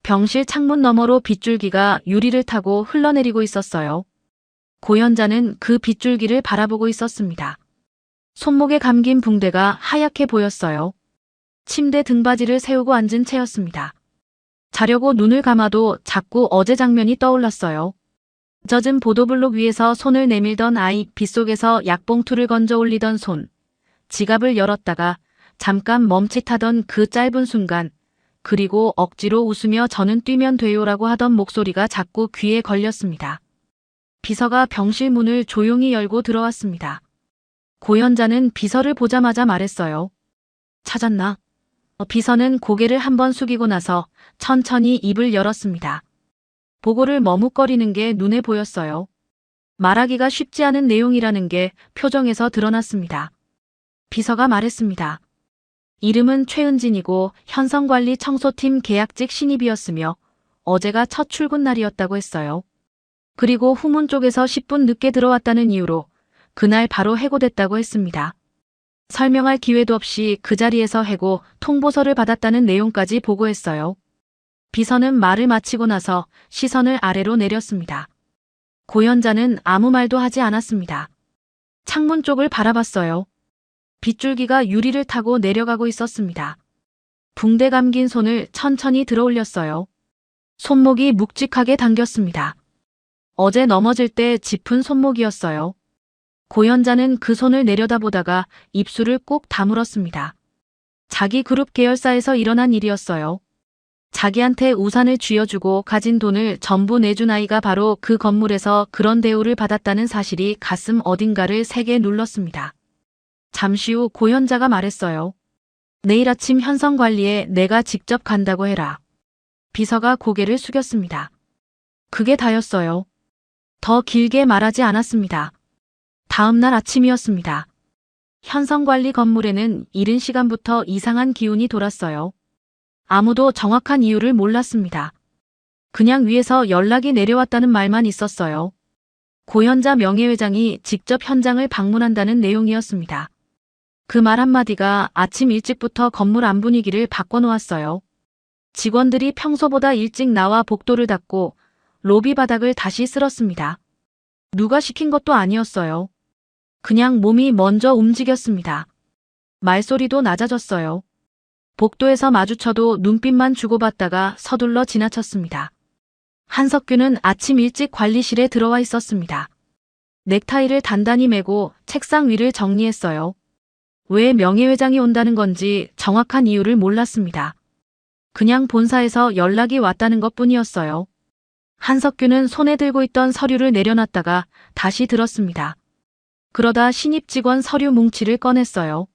병실 창문 너머로 빗줄기가 유리를 타고 흘러내리고 있었어요. 고현자는 그 빗줄기를 바라보고 있었습니다. 손목에 감긴 붕대가 하얗게 보였어요. 침대 등받이를 세우고 앉은 채였습니다. 자려고 눈을 감아도 자꾸 어제 장면이 떠올랐어요. 젖은 보도블록 위에서 손을 내밀던 아이, 빗속에서 약봉투를 건져 올리던 손, 지갑을 열었다가 잠깐 멈칫하던 그 짧은 순간, 그리고 억지로 웃으며 저는 뛰면 돼요라고 하던 목소리가 자꾸 귀에 걸렸습니다. 비서가 병실 문을 조용히 열고 들어왔습니다. 고현자는 비서를 보자마자 말했어요. 찾았나? 비서는 고개를 한번 숙이고 나서 천천히 입을 열었습니다. 보고를 머뭇거리는 게 눈에 보였어요. 말하기가 쉽지 않은 내용이라는 게 표정에서 드러났습니다. 비서가 말했습니다. 이름은 최은진이고 현성관리 청소팀 계약직 신입이었으며 어제가 첫 출근 날이었다고 했어요. 그리고 후문 쪽에서 10분 늦게 들어왔다는 이유로 그날 바로 해고됐다고 했습니다. 설명할 기회도 없이 그 자리에서 해고 통보서를 받았다는 내용까지 보고했어요. 비서는 말을 마치고 나서 시선을 아래로 내렸습니다. 고현자는 아무 말도 하지 않았습니다. 창문 쪽을 바라봤어요. 빗줄기가 유리를 타고 내려가고 있었습니다. 붕대 감긴 손을 천천히 들어 올렸어요. 손목이 묵직하게 당겼습니다. 어제 넘어질 때 짚은 손목이었어요. 고현자는 그 손을 내려다보다가 입술을 꼭 다물었습니다. 자기 그룹 계열사에서 일어난 일이었어요. 자기한테 우산을 쥐어주고 가진 돈을 전부 내준 아이가 바로 그 건물에서 그런 대우를 받았다는 사실이 가슴 어딘가를 세게 눌렀습니다. 잠시 후 고현자가 말했어요. 내일 아침 현성관리에 내가 직접 간다고 해라. 비서가 고개를 숙였습니다. 그게 다였어요. 더 길게 말하지 않았습니다. 다음 날 아침이었습니다. 현성관리 건물에는 이른 시간부터 이상한 기운이 돌았어요. 아무도 정확한 이유를 몰랐습니다. 그냥 위에서 연락이 내려왔다는 말만 있었어요. 고현자 명예회장이 직접 현장을 방문한다는 내용이었습니다. 그 말 한마디가 아침 일찍부터 건물 안 분위기를 바꿔놓았어요. 직원들이 평소보다 일찍 나와 복도를 닫고 로비 바닥을 다시 쓸었습니다. 누가 시킨 것도 아니었어요. 그냥 몸이 먼저 움직였습니다. 말소리도 낮아졌어요. 복도에서 마주쳐도 눈빛만 주고받다가 서둘러 지나쳤습니다. 한석규는 아침 일찍 관리실에 들어와 있었습니다. 넥타이를 단단히 매고 책상 위를 정리했어요. 왜 명예회장이 온다는 건지 정확한 이유를 몰랐습니다. 그냥 본사에서 연락이 왔다는 것뿐이었어요. 한석규는 손에 들고 있던 서류를 내려놨다가 다시 들었습니다. 그러다 신입 직원 서류 뭉치를 꺼냈어요.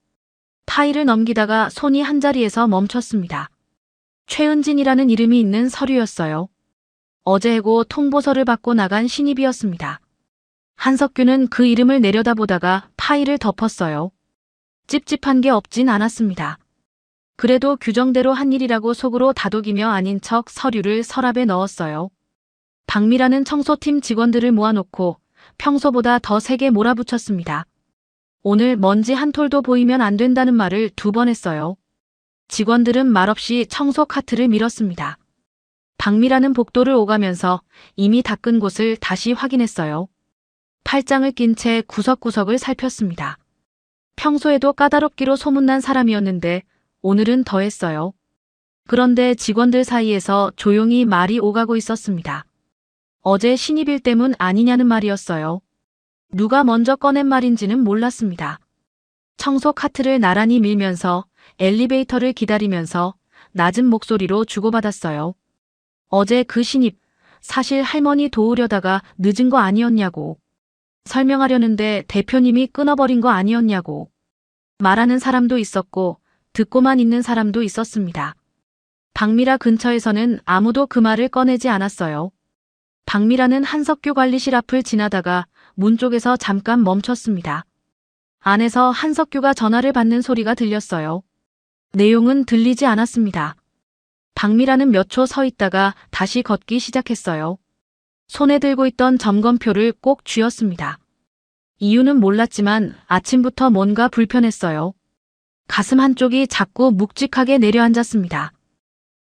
파일을 넘기다가 손이 한자리에서 멈췄습니다. 최은진이라는 이름이 있는 서류였어요. 어제 해고 통보서를 받고 나간 신입이었습니다. 한석규는 그 이름을 내려다보다가 파일을 덮었어요. 찝찝한 게 없진 않았습니다. 그래도 규정대로 한 일이라고 속으로 다독이며 아닌 척 서류를 서랍에 넣었어요. 박미라는 청소팀 직원들을 모아놓고 평소보다 더 세게 몰아붙였습니다. 오늘 먼지 한 톨도 보이면 안 된다는 말을 2번 했어요. 직원들은 말없이 청소 카트를 밀었습니다. 박미라는 복도를 오가면서 이미 닦은 곳을 다시 확인했어요. 팔짱을 낀 채 구석구석을 살폈습니다. 평소에도 까다롭기로 소문난 사람이었는데 오늘은 더했어요. 그런데 직원들 사이에서 조용히 말이 오가고 있었습니다. 어제 신입일 때문 아니냐는 말이었어요. 누가 먼저 꺼낸 말인지는 몰랐습니다. 청소 카트를 나란히 밀면서 엘리베이터를 기다리면서 낮은 목소리로 주고받았어요. 어제 그 신입, 사실 할머니 도우려다가 늦은 거 아니었냐고. 설명하려는데 대표님이 끊어버린 거 아니었냐고. 말하는 사람도 있었고 듣고만 있는 사람도 있었습니다. 박미라 근처에서는 아무도 그 말을 꺼내지 않았어요. 박미라는 한석규 관리실 앞을 지나다가 문 쪽에서 잠깐 멈췄습니다. 안에서 한석규가 전화를 받는 소리가 들렸어요. 내용은 들리지 않았습니다. 박미라는 몇 초 서 있다가 다시 걷기 시작했어요. 손에 들고 있던 점검표를 꼭 쥐었습니다. 이유는 몰랐지만 아침부터 뭔가 불편했어요. 가슴 한쪽이 자꾸 묵직하게 내려앉았습니다.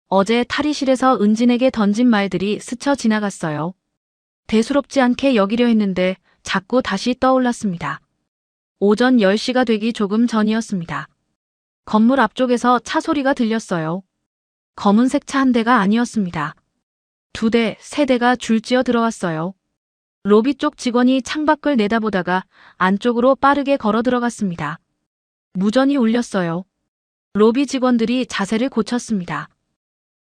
어제 탈의실에서 은진에게 던진 말들이 스쳐 지나갔어요. 대수롭지 않게 여기려 했는데 자꾸 다시 떠올랐습니다. 오전 10시가 되기 조금 전이었습니다. 건물 앞쪽에서 차 소리가 들렸어요. 검은색 차 한 대가 아니었습니다. 2대, 3대가 줄지어 들어왔어요. 로비 쪽 직원이 창밖을 내다보다가 안쪽으로 빠르게 걸어 들어갔습니다. 무전이 울렸어요. 로비 직원들이 자세를 고쳤습니다.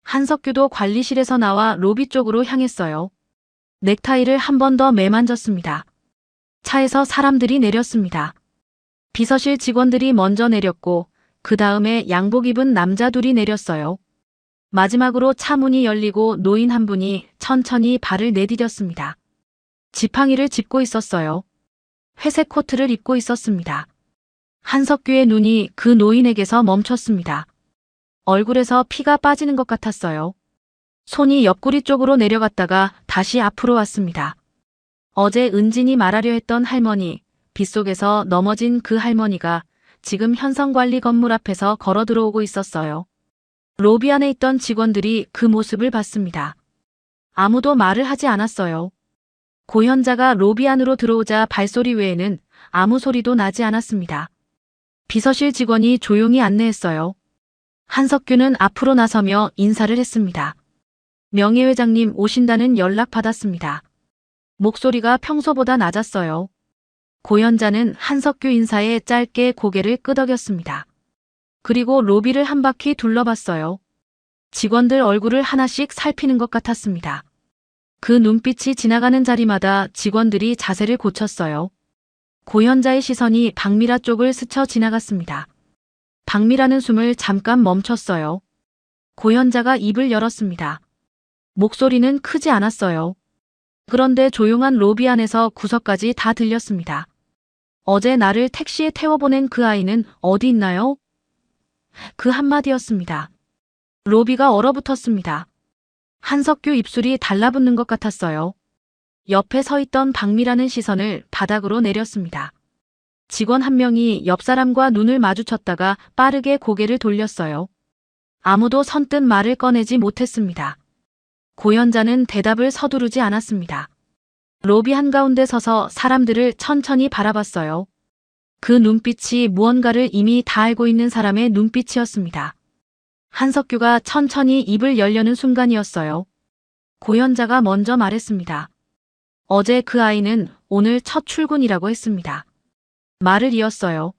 한석규도 관리실에서 나와 로비 쪽으로 향했어요. 넥타이를 한 번 더 매만졌습니다. 차에서 사람들이 내렸습니다. 비서실 직원들이 먼저 내렸고 그 다음에 양복 입은 남자 둘이 내렸어요. 마지막으로 차 문이 열리고 노인 한 분이 천천히 발을 내디뎠습니다. 지팡이를 짚고 있었어요. 회색 코트를 입고 있었습니다. 한석규의 눈이 그 노인에게서 멈췄습니다. 얼굴에서 피가 빠지는 것 같았어요. 손이 옆구리 쪽으로 내려갔다가 다시 앞으로 왔습니다. 어제 은진이 말하려 했던 할머니, 빗속에서 넘어진 그 할머니가 지금 현성관리 건물 앞에서 걸어 들어오고 있었어요. 로비 안에 있던 직원들이 그 모습을 봤습니다. 아무도 말을 하지 않았어요. 고현자가 로비 안으로 들어오자 발소리 외에는 아무 소리도 나지 않았습니다. 비서실 직원이 조용히 안내했어요. 한석규는 앞으로 나서며 인사를 했습니다. 명예회장님 오신다는 연락 받았습니다. 목소리가 평소보다 낮았어요. 고현자는 한석규 인사에 짧게 고개를 끄덕였습니다. 그리고 로비를 한 바퀴 둘러봤어요. 직원들 얼굴을 하나씩 살피는 것 같았습니다. 그 눈빛이 지나가는 자리마다 직원들이 자세를 고쳤어요. 고현자의 시선이 박미라 쪽을 스쳐 지나갔습니다. 박미라는 숨을 잠깐 멈췄어요. 고현자가 입을 열었습니다. 목소리는 크지 않았어요. 그런데 조용한 로비 안에서 구석까지 다 들렸습니다. 어제 나를 택시에 태워보낸 그 아이는 어디 있나요? 그 한마디였습니다. 로비가 얼어붙었습니다. 한석규 입술이 달라붙는 것 같았어요. 옆에 서 있던 박미라는 시선을 바닥으로 내렸습니다. 직원 한 명이 옆 사람과 눈을 마주쳤다가 빠르게 고개를 돌렸어요. 아무도 선뜻 말을 꺼내지 못했습니다. 고현자는 대답을 서두르지 않았습니다. 로비 한가운데 서서 사람들을 천천히 바라봤어요. 그 눈빛이 무언가를 이미 다 알고 있는 사람의 눈빛이었습니다. 한석규가 천천히 입을 열려는 순간이었어요. 고현자가 먼저 말했습니다. 어제 그 아이는 오늘 첫 출근이라고 했습니다. 말을 이었어요.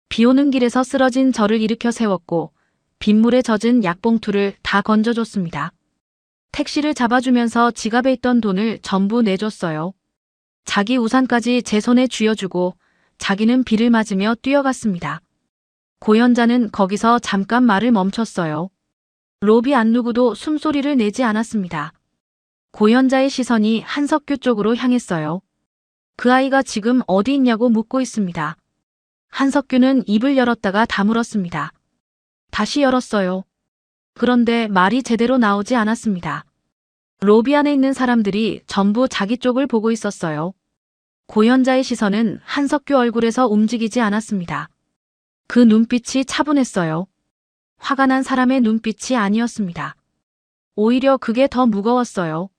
비 오는 길에서 쓰러진 저를 일으켜 세웠고 빗물에 젖은 약봉투를 다 건져줬습니다. 택시를 잡아주면서 지갑에 있던 돈을 전부 내줬어요. 자기 우산까지 제 손에 쥐어주고 자기는 비를 맞으며 뛰어갔습니다. 고현자는 거기서 잠깐 말을 멈췄어요. 로비 안 누구도 숨소리를 내지 않았습니다. 고현자의 시선이 한석규 쪽으로 향했어요. 그 아이가 지금 어디 있냐고 묻고 있습니다. 한석규는 입을 열었다가 다물었습니다. 다시 열었어요. 그런데 말이 제대로 나오지 않았습니다. 로비 안에 있는 사람들이 전부 자기 쪽을 보고 있었어요. 고현자의 시선은 한석규 얼굴에서 움직이지 않았습니다. 그 눈빛이 차분했어요. 화가 난 사람의 눈빛이 아니었습니다. 오히려 그게 더 무거웠어요.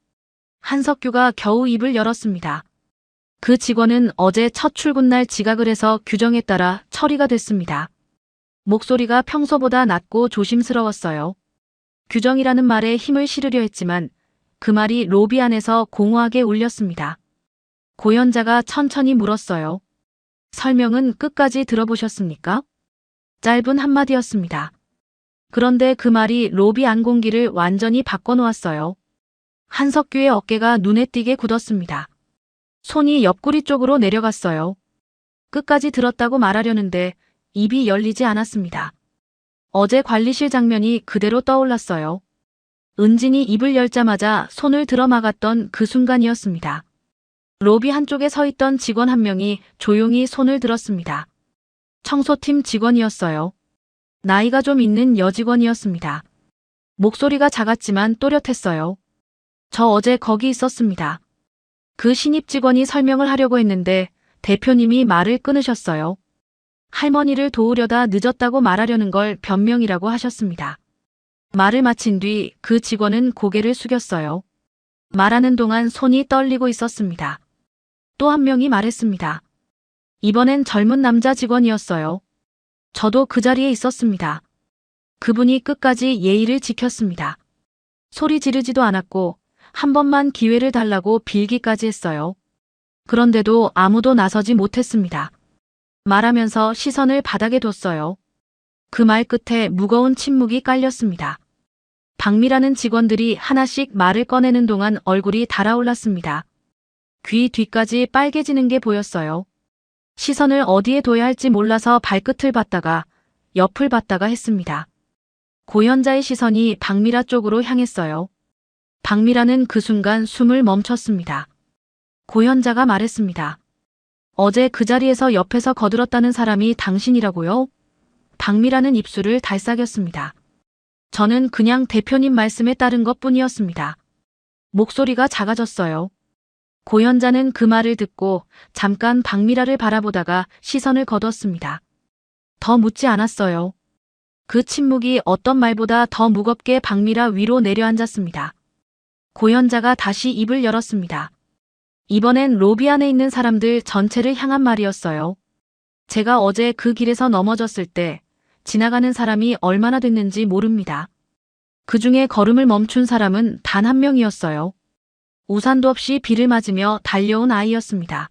한석규가 겨우 입을 열었습니다. 그 직원은 어제 첫 출근날 지각을 해서 규정에 따라 처리가 됐습니다. 목소리가 평소보다 낮고 조심스러웠어요. 규정이라는 말에 힘을 실으려 했지만 그 말이 로비 안에서 공허하게 울렸습니다. 고현자가 천천히 물었어요. 설명은 끝까지 들어보셨습니까? 짧은 한마디였습니다. 그런데 그 말이 로비 안 공기를 완전히 바꿔놓았어요. 한석규의 어깨가 눈에 띄게 굳었습니다. 손이 옆구리 쪽으로 내려갔어요. 끝까지 들었다고 말하려는데 입이 열리지 않았습니다. 어제 관리실 장면이 그대로 떠올랐어요. 은진이 입을 열자마자 손을 들어 막았던 그 순간이었습니다. 로비 한쪽에 서 있던 직원 한 명이 조용히 손을 들었습니다. 청소팀 직원이었어요. 나이가 좀 있는 여직원이었습니다. 목소리가 작았지만 또렷했어요. 저 어제 거기 있었습니다. 그 신입 직원이 설명을 하려고 했는데 대표님이 말을 끊으셨어요. 할머니를 도우려다 늦었다고 말하려는 걸 변명이라고 하셨습니다. 말을 마친 뒤 그 직원은 고개를 숙였어요. 말하는 동안 손이 떨리고 있었습니다. 또 한 명이 말했습니다. 이번엔 젊은 남자 직원이었어요. 저도 그 자리에 있었습니다. 그분이 끝까지 예의를 지켰습니다. 소리 지르지도 않았고 한 번만 기회를 달라고 빌기까지 했어요. 그런데도 아무도 나서지 못했습니다. 말하면서 시선을 바닥에 뒀어요. 그 말 끝에 무거운 침묵이 깔렸습니다. 박미라는 직원들이 하나씩 말을 꺼내는 동안 얼굴이 달아올랐습니다. 귀 뒤까지 빨개지는 게 보였어요. 시선을 어디에 둬야 할지 몰라서 발끝을 봤다가 옆을 봤다가 했습니다. 고현자의 시선이 박미라 쪽으로 향했어요. 박미라는 그 순간 숨을 멈췄습니다. 고현자가 말했습니다. 어제 그 자리에서 옆에서 거들었다는 사람이 당신이라고요? 박미라는 입술을 달싹였습니다. 저는 그냥 대표님 말씀에 따른 것뿐이었습니다. 목소리가 작아졌어요. 고현자는 그 말을 듣고 잠깐 박미라를 바라보다가 시선을 거두었습니다. 더 묻지 않았어요. 그 침묵이 어떤 말보다 더 무겁게 박미라 위로 내려앉았습니다. 고현자가 다시 입을 열었습니다. 이번엔 로비 안에 있는 사람들 전체를 향한 말이었어요. 제가 어제 그 길에서 넘어졌을 때 지나가는 사람이 얼마나 됐는지 모릅니다. 그 중에 걸음을 멈춘 사람은 단 한 명이었어요. 우산도 없이 비를 맞으며 달려온 아이였습니다.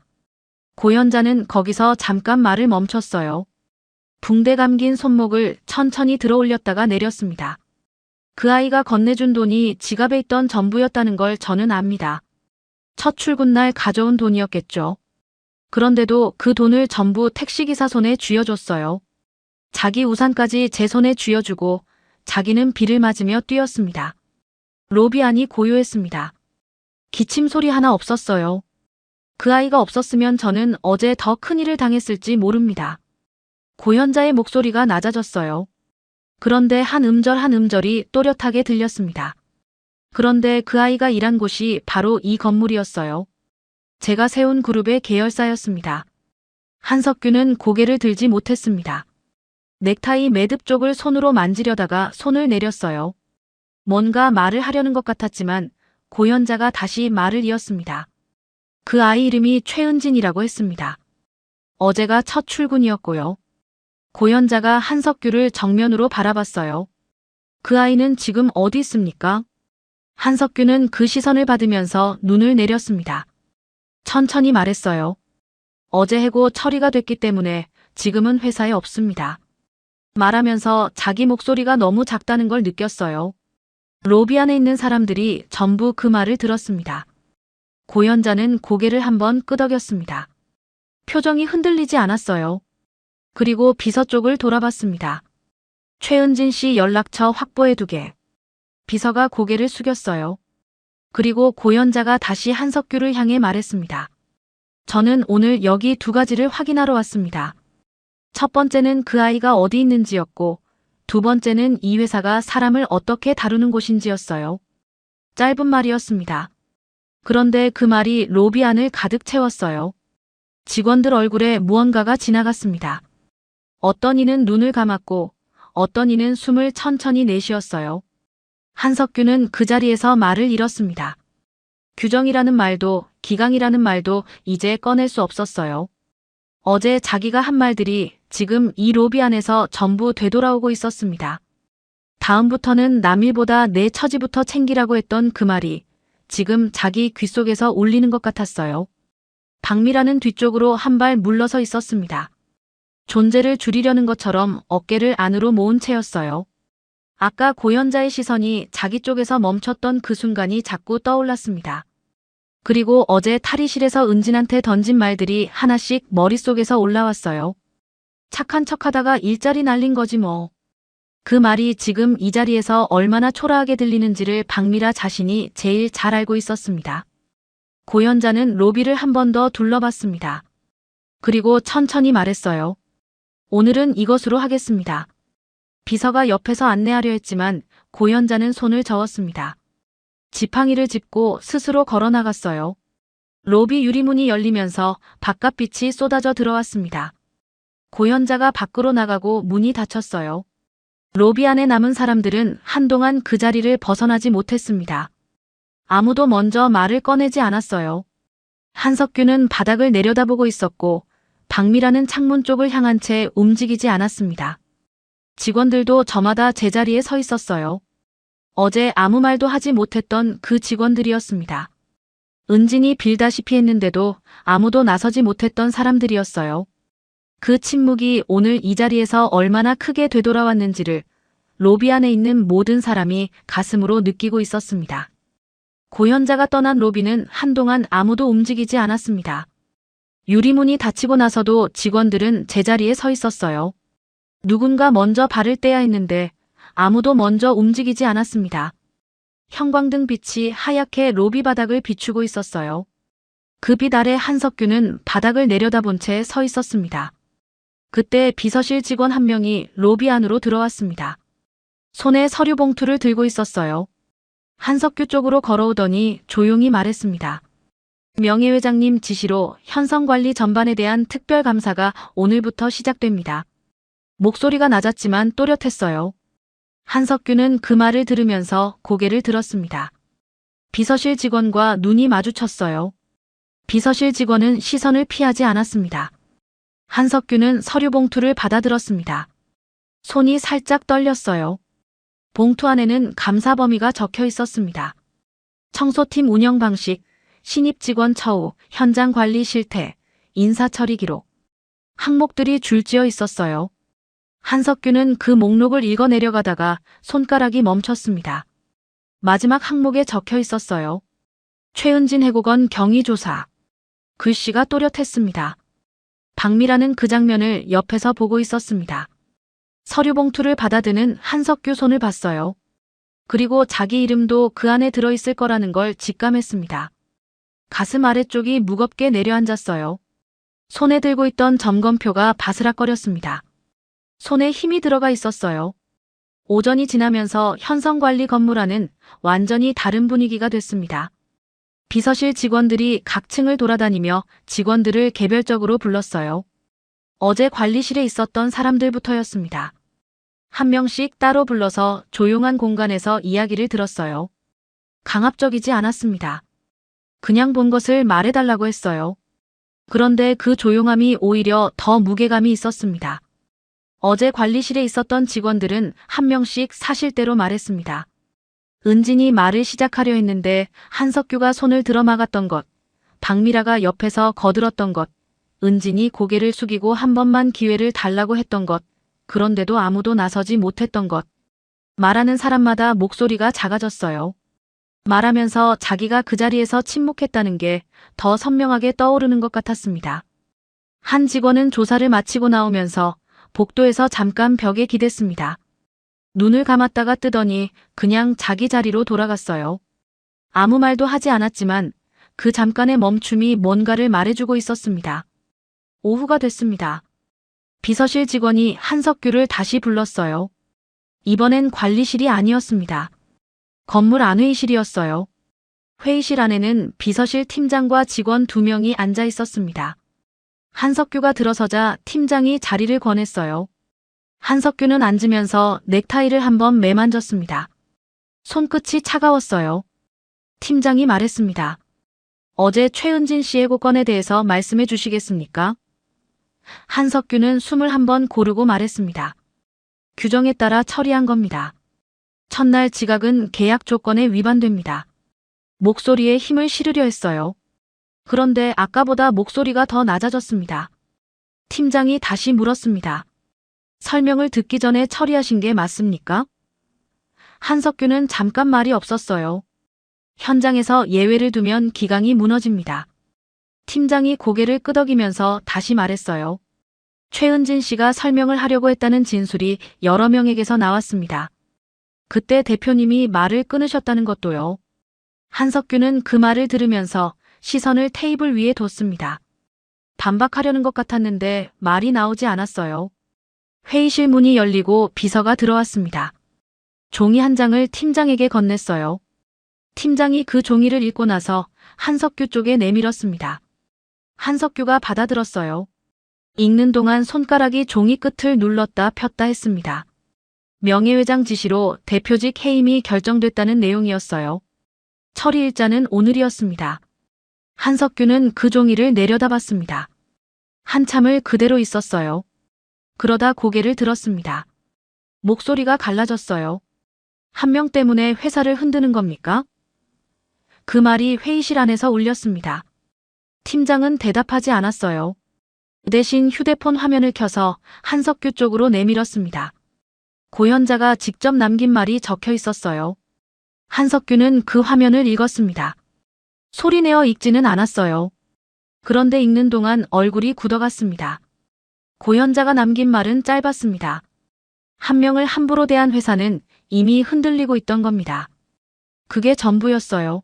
고연자는 거기서 잠깐 말을 멈췄어요. 붕대 감긴 손목을 천천히 들어 올렸다가 내렸습니다. 그 아이가 건네준 돈이 지갑에 있던 전부였다는 걸 저는 압니다. 첫 출근날 가져온 돈이었겠죠. 그런데도 그 돈을 전부 택시기사 손에 쥐어줬어요. 자기 우산까지 제 손에 쥐어주고 자기는 비를 맞으며 뛰었습니다. 로비 안이 고요했습니다. 기침 소리 하나 없었어요. 그 아이가 없었으면 저는 어제 더 큰일을 당했을지 모릅니다. 고연자의 목소리가 낮아졌어요. 그런데 한 음절 한 음절이 또렷하게 들렸습니다. 그런데 그 아이가 일한 곳이 바로 이 건물이었어요. 제가 세운 그룹의 계열사였습니다. 한석규는 고개를 들지 못했습니다. 넥타이 매듭 쪽을 손으로 만지려다가 손을 내렸어요. 뭔가 말을 하려는 것 같았지만 고연자가 다시 말을 이었습니다. 그 아이 이름이 최은진이라고 했습니다. 어제가 첫 출근이었고요. 고연자가 한석규를 정면으로 바라봤어요. 그 아이는 지금 어디 있습니까? 한석규는 그 시선을 받으면서 눈을 내렸습니다. 천천히 말했어요. 어제 해고 처리가 됐기 때문에 지금은 회사에 없습니다. 말하면서 자기 목소리가 너무 작다는 걸 느꼈어요. 로비 안에 있는 사람들이 전부 그 말을 들었습니다. 고연자는 고개를 한번 끄덕였습니다. 표정이 흔들리지 않았어요. 그리고 비서 쪽을 돌아봤습니다. 최은진 씨 연락처 확보해두게. 비서가 고개를 숙였어요. 그리고 고연자가 다시 한석규를 향해 말했습니다. 저는 오늘 여기 두 가지를 확인하러 왔습니다. 첫 번째는 그 아이가 어디 있는지였고, 두 번째는 이 회사가 사람을 어떻게 다루는 곳인지였어요. 짧은 말이었습니다. 그런데 그 말이 로비 안을 가득 채웠어요. 직원들 얼굴에 무언가가 지나갔습니다. 어떤 이는 눈을 감았고 어떤 이는 숨을 천천히 내쉬었어요. 한석규는 그 자리에서 말을 잃었습니다. 규정이라는 말도 기강이라는 말도 이제 꺼낼 수 없었어요. 어제 자기가 한 말들이 지금 이 로비 안에서 전부 되돌아오고 있었습니다. 다음부터는 남일보다 내 처지부터 챙기라고 했던 그 말이 지금 자기 귓속에서 울리는 것 같았어요. 박미라는 뒤쪽으로 한 발 물러서 있었습니다. 존재를 줄이려는 것처럼 어깨를 안으로 모은 채였어요. 아까 고연자의 시선이 자기 쪽에서 멈췄던 그 순간이 자꾸 떠올랐습니다. 그리고 어제 탈의실에서 은진한테 던진 말들이 하나씩 머릿속에서 올라왔어요. 착한 척하다가 일자리 날린 거지 뭐. 그 말이 지금 이 자리에서 얼마나 초라하게 들리는지를 박미라 자신이 제일 잘 알고 있었습니다. 고연자는 로비를 한 번 더 둘러봤습니다. 그리고 천천히 말했어요. 오늘은 이것으로 하겠습니다. 비서가 옆에서 안내하려 했지만 고연자는 손을 저었습니다. 지팡이를 짚고 스스로 걸어 나갔어요. 로비 유리문이 열리면서 바깥빛이 쏟아져 들어왔습니다. 고연자가 밖으로 나가고 문이 닫혔어요. 로비 안에 남은 사람들은 한동안 그 자리를 벗어나지 못했습니다. 아무도 먼저 말을 꺼내지 않았어요. 한석규는 바닥을 내려다보고 있었고 박미라는 창문 쪽을 향한 채 움직이지 않았습니다. 직원들도 저마다 제자리에 서 있었어요. 어제 아무 말도 하지 못했던 그 직원들이었습니다. 은진이 빌다시피 했는데도 아무도 나서지 못했던 사람들이었어요. 그 침묵이 오늘 이 자리에서 얼마나 크게 되돌아왔는지를 로비 안에 있는 모든 사람이 가슴으로 느끼고 있었습니다. 고연자가 떠난 로비는 한동안 아무도 움직이지 않았습니다. 유리문이 닫히고 나서도 직원들은 제자리에 서 있었어요. 누군가 먼저 발을 떼야 했는데 아무도 먼저 움직이지 않았습니다. 형광등 빛이 하얗게 로비 바닥을 비추고 있었어요. 그 빛 아래 한석규는 바닥을 내려다본 채 서 있었습니다. 그때 비서실 직원 한 명이 로비 안으로 들어왔습니다. 손에 서류 봉투를 들고 있었어요. 한석규 쪽으로 걸어오더니 조용히 말했습니다. 명예회장님 지시로 현성관리 전반에 대한 특별감사가 오늘부터 시작됩니다. 목소리가 낮았지만 또렷했어요. 한석규는 그 말을 들으면서 고개를 들었습니다. 비서실 직원과 눈이 마주쳤어요. 비서실 직원은 시선을 피하지 않았습니다. 한석규는 서류 봉투를 받아들었습니다. 손이 살짝 떨렸어요. 봉투 안에는 감사 범위가 적혀 있었습니다. 청소팀 운영 방식, 신입 직원 처우, 현장 관리 실태, 인사 처리 기록. 항목들이 줄지어 있었어요. 한석규는 그 목록을 읽어 내려가다가 손가락이 멈췄습니다. 마지막 항목에 적혀 있었어요. 최은진 해고건 경위조사. 글씨가 또렷했습니다. 박미라는 그 장면을 옆에서 보고 있었습니다. 서류 봉투를 받아드는 한석규 손을 봤어요. 그리고 자기 이름도 그 안에 들어있을 거라는 걸 직감했습니다. 가슴 아래쪽이 무겁게 내려앉았어요. 손에 들고 있던 점검표가 바스락거렸습니다. 손에 힘이 들어가 있었어요. 오전이 지나면서 현성관리 건물 안은 완전히 다른 분위기가 됐습니다. 비서실 직원들이 각 층을 돌아다니며 직원들을 개별적으로 불렀어요. 어제 관리실에 있었던 사람들부터였습니다. 한 명씩 따로 불러서 조용한 공간에서 이야기를 들었어요. 강압적이지 않았습니다. 그냥 본 것을 말해달라고 했어요. 그런데 그 조용함이 오히려 더 무게감이 있었습니다. 어제 관리실에 있었던 직원들은 한 명씩 사실대로 말했습니다. 은진이 말을 시작하려 했는데 한석규가 손을 들어막았던 것, 박미라가 옆에서 거들었던 것, 은진이 고개를 숙이고 한 번만 기회를 달라고 했던 것, 그런데도 아무도 나서지 못했던 것. 말하는 사람마다 목소리가 작아졌어요. 말하면서 자기가 그 자리에서 침묵했다는 게 더 선명하게 떠오르는 것 같았습니다. 한 직원은 조사를 마치고 나오면서 복도에서 잠깐 벽에 기댔습니다. 눈을 감았다가 뜨더니 그냥 자기 자리로 돌아갔어요. 아무 말도 하지 않았지만 그 잠깐의 멈춤이 뭔가를 말해주고 있었습니다. 오후가 됐습니다. 비서실 직원이 한석규를 다시 불렀어요. 이번엔 관리실이 아니었습니다. 건물 안회의실이었어요. 회의실 안에는 비서실 팀장과 직원 2명이 앉아 있었습니다. 한석규가 들어서자 팀장이 자리를 권했어요. 한석규는 앉으면서 넥타이를 한번 매만졌습니다. 손끝이 차가웠어요. 팀장이 말했습니다. 어제 최은진 씨의 고건에 대해서 말씀해 주시겠습니까? 한석규는 숨을 한번 고르고 말했습니다. 규정에 따라 처리한 겁니다. 첫날 지각은 계약 조건에 위반됩니다. 목소리에 힘을 실으려 했어요. 그런데 아까보다 목소리가 더 낮아졌습니다. 팀장이 다시 물었습니다. 설명을 듣기 전에 처리하신 게 맞습니까? 한석규는 잠깐 말이 없었어요. 현장에서 예외를 두면 기강이 무너집니다. 팀장이 고개를 끄덕이면서 다시 말했어요. 최은진 씨가 설명을 하려고 했다는 진술이 여러 명에게서 나왔습니다. 그때 대표님이 말을 끊으셨다는 것도요. 한석규는 그 말을 들으면서 시선을 테이블 위에 뒀습니다. 반박하려는 것 같았는데 말이 나오지 않았어요. 회의실 문이 열리고 비서가 들어왔습니다. 종이 한 장을 팀장에게 건넸어요. 팀장이 그 종이를 읽고 나서 한석규 쪽에 내밀었습니다. 한석규가 받아들었어요. 읽는 동안 손가락이 종이 끝을 눌렀다 폈다 했습니다. 명예회장 지시로 대표직 해임이 결정됐다는 내용이었어요. 처리 일자는 오늘이었습니다. 한석규는 그 종이를 내려다봤습니다. 한참을 그대로 있었어요. 그러다 고개를 들었습니다. 목소리가 갈라졌어요. 한 명 때문에 회사를 흔드는 겁니까? 그 말이 회의실 안에서 울렸습니다. 팀장은 대답하지 않았어요. 대신 휴대폰 화면을 켜서 한석규 쪽으로 내밀었습니다. 고현자가 직접 남긴 말이 적혀 있었어요. 한석규는 그 화면을 읽었습니다. 소리내어 읽지는 않았어요. 그런데 읽는 동안 얼굴이 굳어갔습니다. 고현자가 남긴 말은 짧았습니다. 한 명을 함부로 대한 회사는 이미 흔들리고 있던 겁니다. 그게 전부였어요.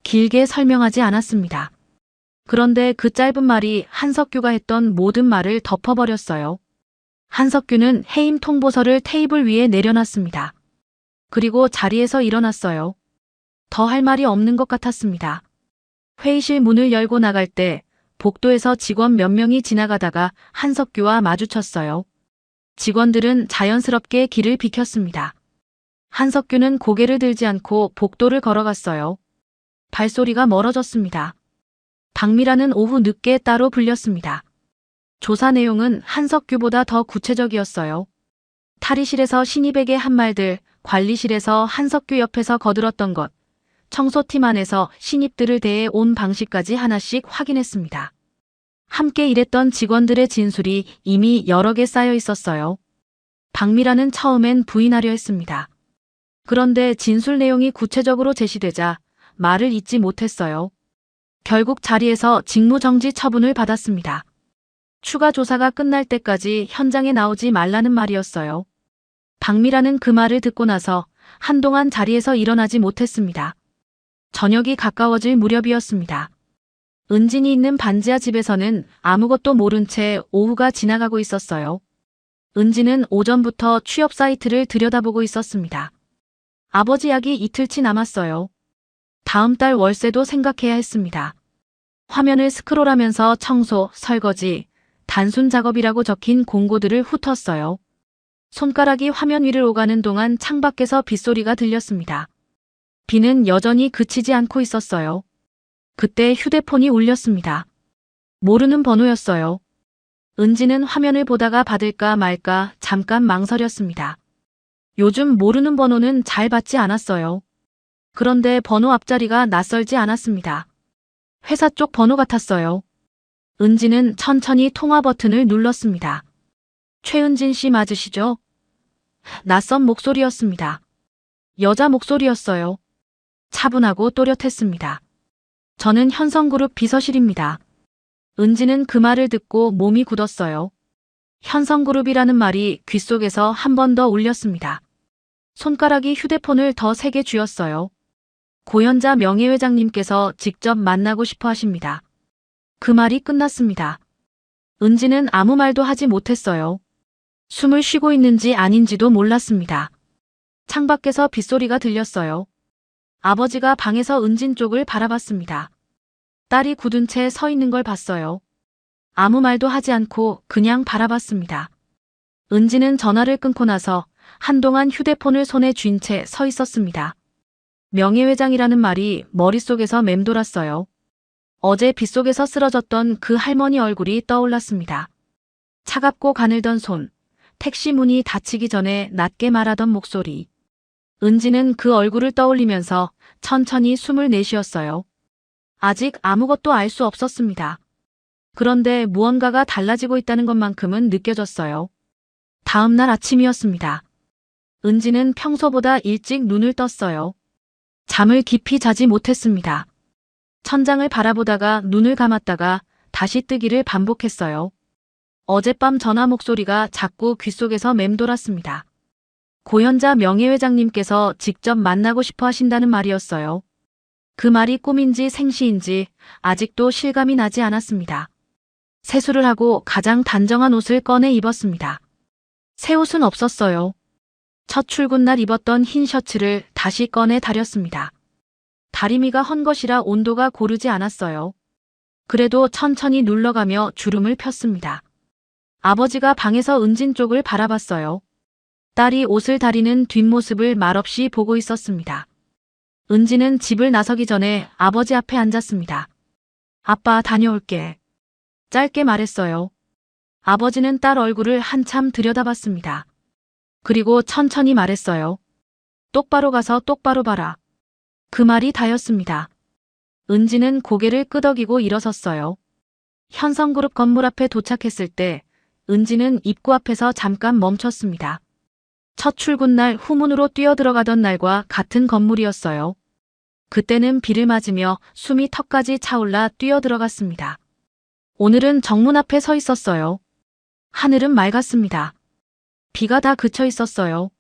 길게 설명하지 않았습니다. 그런데 그 짧은 말이 한석규가 했던 모든 말을 덮어버렸어요. 한석규는 해임 통보서를 테이블 위에 내려놨습니다. 그리고 자리에서 일어났어요. 더 할 말이 없는 것 같았습니다. 회의실 문을 열고 나갈 때 복도에서 직원 몇 명이 지나가다가 한석규와 마주쳤어요. 직원들은 자연스럽게 길을 비켰습니다. 한석규는 고개를 들지 않고 복도를 걸어갔어요. 발소리가 멀어졌습니다. 박미라는 오후 늦게 따로 불렸습니다. 조사 내용은 한석규보다 더 구체적이었어요. 탈의실에서 신입에게 한 말들, 관리실에서 한석규 옆에서 거들었던 것, 청소팀 안에서 신입들을 대해 온 방식까지 하나씩 확인했습니다. 함께 일했던 직원들의 진술이 이미 여러 개 쌓여 있었어요. 박미라는 처음엔 부인하려 했습니다. 그런데 진술 내용이 구체적으로 제시되자 말을 잇지 못했어요. 결국 자리에서 직무정지 처분을 받았습니다. 추가 조사가 끝날 때까지 현장에 나오지 말라는 말이었어요. 박미라는 그 말을 듣고 나서 한동안 자리에서 일어나지 못했습니다. 저녁이 가까워질 무렵이었습니다. 은진이 있는 반지하 집에서는 아무것도 모른 채 오후가 지나가고 있었어요. 은진은 오전부터 취업 사이트를 들여다보고 있었습니다. 아버지 약이 이틀치 남았어요. 다음 달 월세도 생각해야 했습니다. 화면을 스크롤하면서 청소, 설거지, 단순 작업이라고 적힌 공고들을 훑었어요. 손가락이 화면 위를 오가는 동안 창밖에서 빗소리가 들렸습니다. 비는 여전히 그치지 않고 있었어요. 그때 휴대폰이 울렸습니다. 모르는 번호였어요. 은지는 화면을 보다가 받을까 말까 잠깐 망설였습니다. 요즘 모르는 번호는 잘 받지 않았어요. 그런데 번호 앞자리가 낯설지 않았습니다. 회사 쪽 번호 같았어요. 은지는 천천히 통화 버튼을 눌렀습니다. 최은진 씨 맞으시죠? 낯선 목소리였습니다. 여자 목소리였어요. 차분하고 또렷했습니다. 저는 현성그룹 비서실입니다. 은지는 그 말을 듣고 몸이 굳었어요. 현성그룹이라는 말이 귓속에서 한 번 더 울렸습니다. 손가락이 휴대폰을 더 세게 쥐었어요. 고현자 명예회장님께서 직접 만나고 싶어 하십니다. 그 말이 끝났습니다. 은지는 아무 말도 하지 못했어요. 숨을 쉬고 있는지 아닌지도 몰랐습니다. 창밖에서 빗소리가 들렸어요. 아버지가 방에서 은진 쪽을 바라봤습니다. 딸이 굳은 채 서 있는 걸 봤어요. 아무 말도 하지 않고 그냥 바라봤습니다. 은지는 전화를 끊고 나서 한동안 휴대폰을 손에 쥔 채 서 있었습니다. 명예회장이라는 말이 머릿속에서 맴돌았어요. 어제 빗속에서 쓰러졌던 그 할머니 얼굴이 떠올랐습니다. 차갑고 가늘던 손, 택시 문이 닫히기 전에 낮게 말하던 목소리. 은지는 그 얼굴을 떠올리면서 천천히 숨을 내쉬었어요. 아직 아무것도 알 수 없었습니다. 그런데 무언가가 달라지고 있다는 것만큼은 느껴졌어요. 다음 날 아침이었습니다. 은지는 평소보다 일찍 눈을 떴어요. 잠을 깊이 자지 못했습니다. 천장을 바라보다가 눈을 감았다가 다시 뜨기를 반복했어요. 어젯밤 전화 목소리가 자꾸 귓속에서 맴돌았습니다. 고현자 명예회장님께서 직접 만나고 싶어 하신다는 말이었어요. 그 말이 꿈인지 생시인지 아직도 실감이 나지 않았습니다. 세수를 하고 가장 단정한 옷을 꺼내 입었습니다. 새 옷은 없었어요. 첫 출근 날 입었던 흰 셔츠를 다시 꺼내 다렸습니다. 다리미가 헌 것이라 온도가 고르지 않았어요. 그래도 천천히 눌러가며 주름을 폈습니다. 아버지가 방에서 은진 쪽을 바라봤어요. 딸이 옷을 다리는 뒷모습을 말없이 보고 있었습니다. 은지는 집을 나서기 전에 아버지 앞에 앉았습니다. 아빠 다녀올게. 짧게 말했어요. 아버지는 딸 얼굴을 한참 들여다봤습니다. 그리고 천천히 말했어요. 똑바로 가서 똑바로 봐라. 그 말이 다였습니다. 은지는 고개를 끄덕이고 일어섰어요. 현성그룹 건물 앞에 도착했을 때 은지는 입구 앞에서 잠깐 멈췄습니다. 첫 출근 날 후문으로 뛰어들어가던 날과 같은 건물이었어요. 그때는 비를 맞으며 숨이 턱까지 차올라 뛰어들어갔습니다. 오늘은 정문 앞에 서 있었어요. 하늘은 맑았습니다. 비가 다 그쳐 있었어요.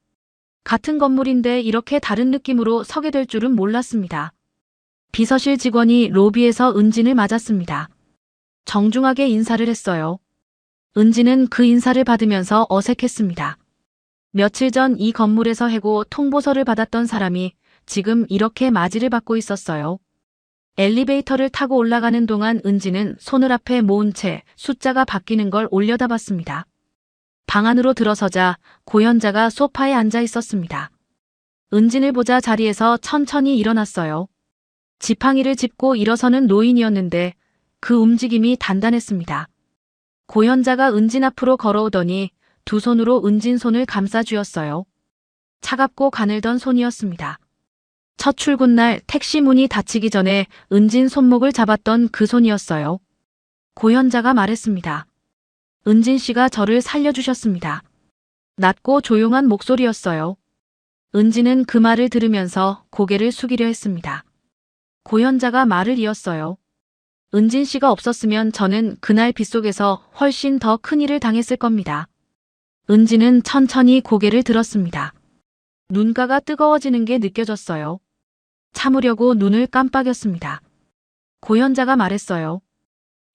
같은 건물인데 이렇게 다른 느낌으로 서게 될 줄은 몰랐습니다. 비서실 직원이 로비에서 은진을 맞았습니다. 정중하게 인사를 했어요. 은진은 그 인사를 받으면서 어색했습니다. 며칠 전 이 건물에서 해고 통보서를 받았던 사람이 지금 이렇게 맞이를 받고 있었어요. 엘리베이터를 타고 올라가는 동안 은지는 손을 앞에 모은 채 숫자가 바뀌는 걸 올려다봤습니다. 방 안으로 들어서자 고현자가 소파에 앉아 있었습니다. 은진을 보자 자리에서 천천히 일어났어요. 지팡이를 짚고 일어서는 노인이었는데 그 움직임이 단단했습니다. 고현자가 은진 앞으로 걸어오더니 두 손으로 은진 손을 감싸 쥐었어요. 차갑고 가늘던 손이었습니다. 첫 출근 날 택시 문이 닫히기 전에 은진 손목을 잡았던 그 손이었어요. 고현자가 말했습니다. 은진 씨가 저를 살려주셨습니다. 낮고 조용한 목소리였어요. 은진은 그 말을 들으면서 고개를 숙이려 했습니다. 고현자가 말을 이었어요. 은진 씨가 없었으면 저는 그날 빗속에서 훨씬 더 큰 일을 당했을 겁니다. 은진은 천천히 고개를 들었습니다. 눈가가 뜨거워지는 게 느껴졌어요. 참으려고 눈을 깜빡였습니다. 고현자가 말했어요.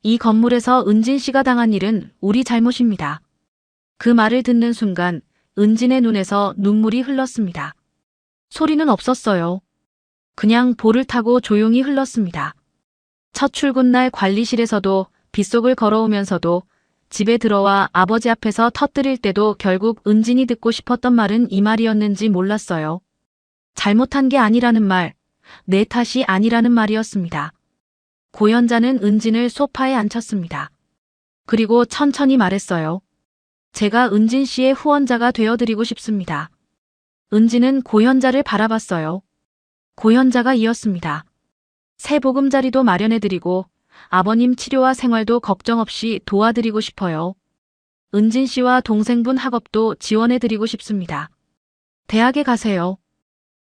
이 건물에서 은진 씨가 당한 일은 우리 잘못입니다. 그 말을 듣는 순간 은진의 눈에서 눈물이 흘렀습니다. 소리는 없었어요. 그냥 볼을 타고 조용히 흘렀습니다. 첫 출근 날 관리실에서도 빗속을 걸어오면서도 집에 들어와 아버지 앞에서 터뜨릴 때도 결국 은진이 듣고 싶었던 말은 이 말이었는지 몰랐어요. 잘못한 게 아니라는 말, 내 탓이 아니라는 말이었습니다. 고현자는 은진을 소파에 앉혔습니다. 그리고 천천히 말했어요. 제가 은진 씨의 후원자가 되어드리고 싶습니다. 은진은 고현자를 바라봤어요. 고현자가 이었습니다. 새 보금자리도 마련해드리고 아버님 치료와 생활도 걱정 없이 도와드리고 싶어요. 은진 씨와 동생분 학업도 지원해드리고 싶습니다. 대학에 가세요.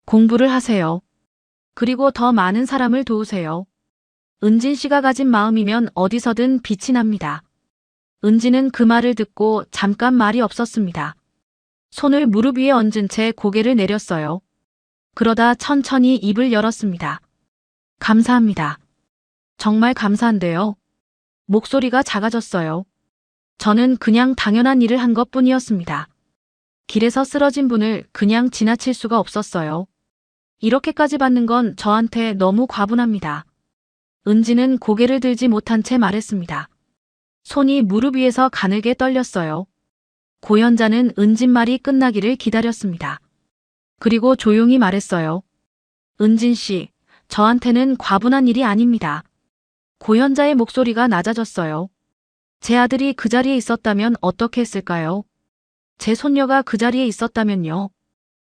공부를 하세요. 그리고 더 많은 사람을 도우세요. 은진 씨가 가진 마음이면 어디서든 빛이 납니다. 은진은 그 말을 듣고 잠깐 말이 없었습니다. 손을 무릎 위에 얹은 채 고개를 내렸어요. 그러다 천천히 입을 열었습니다. 감사합니다. 정말 감사한데요. 목소리가 작아졌어요. 저는 그냥 당연한 일을 한 것뿐이었습니다. 길에서 쓰러진 분을 그냥 지나칠 수가 없었어요. 이렇게까지 받는 건 저한테 너무 과분합니다. 은지는 고개를 들지 못한 채 말했습니다. 손이 무릎 위에서 가늘게 떨렸어요. 고현자는 은진 말이 끝나기를 기다렸습니다. 그리고 조용히 말했어요. 은진 씨, 저한테는 과분한 일이 아닙니다. 고현자의 목소리가 낮아졌어요. 제 아들이 그 자리에 있었다면 어떻게 했을까요? 제 손녀가 그 자리에 있었다면요.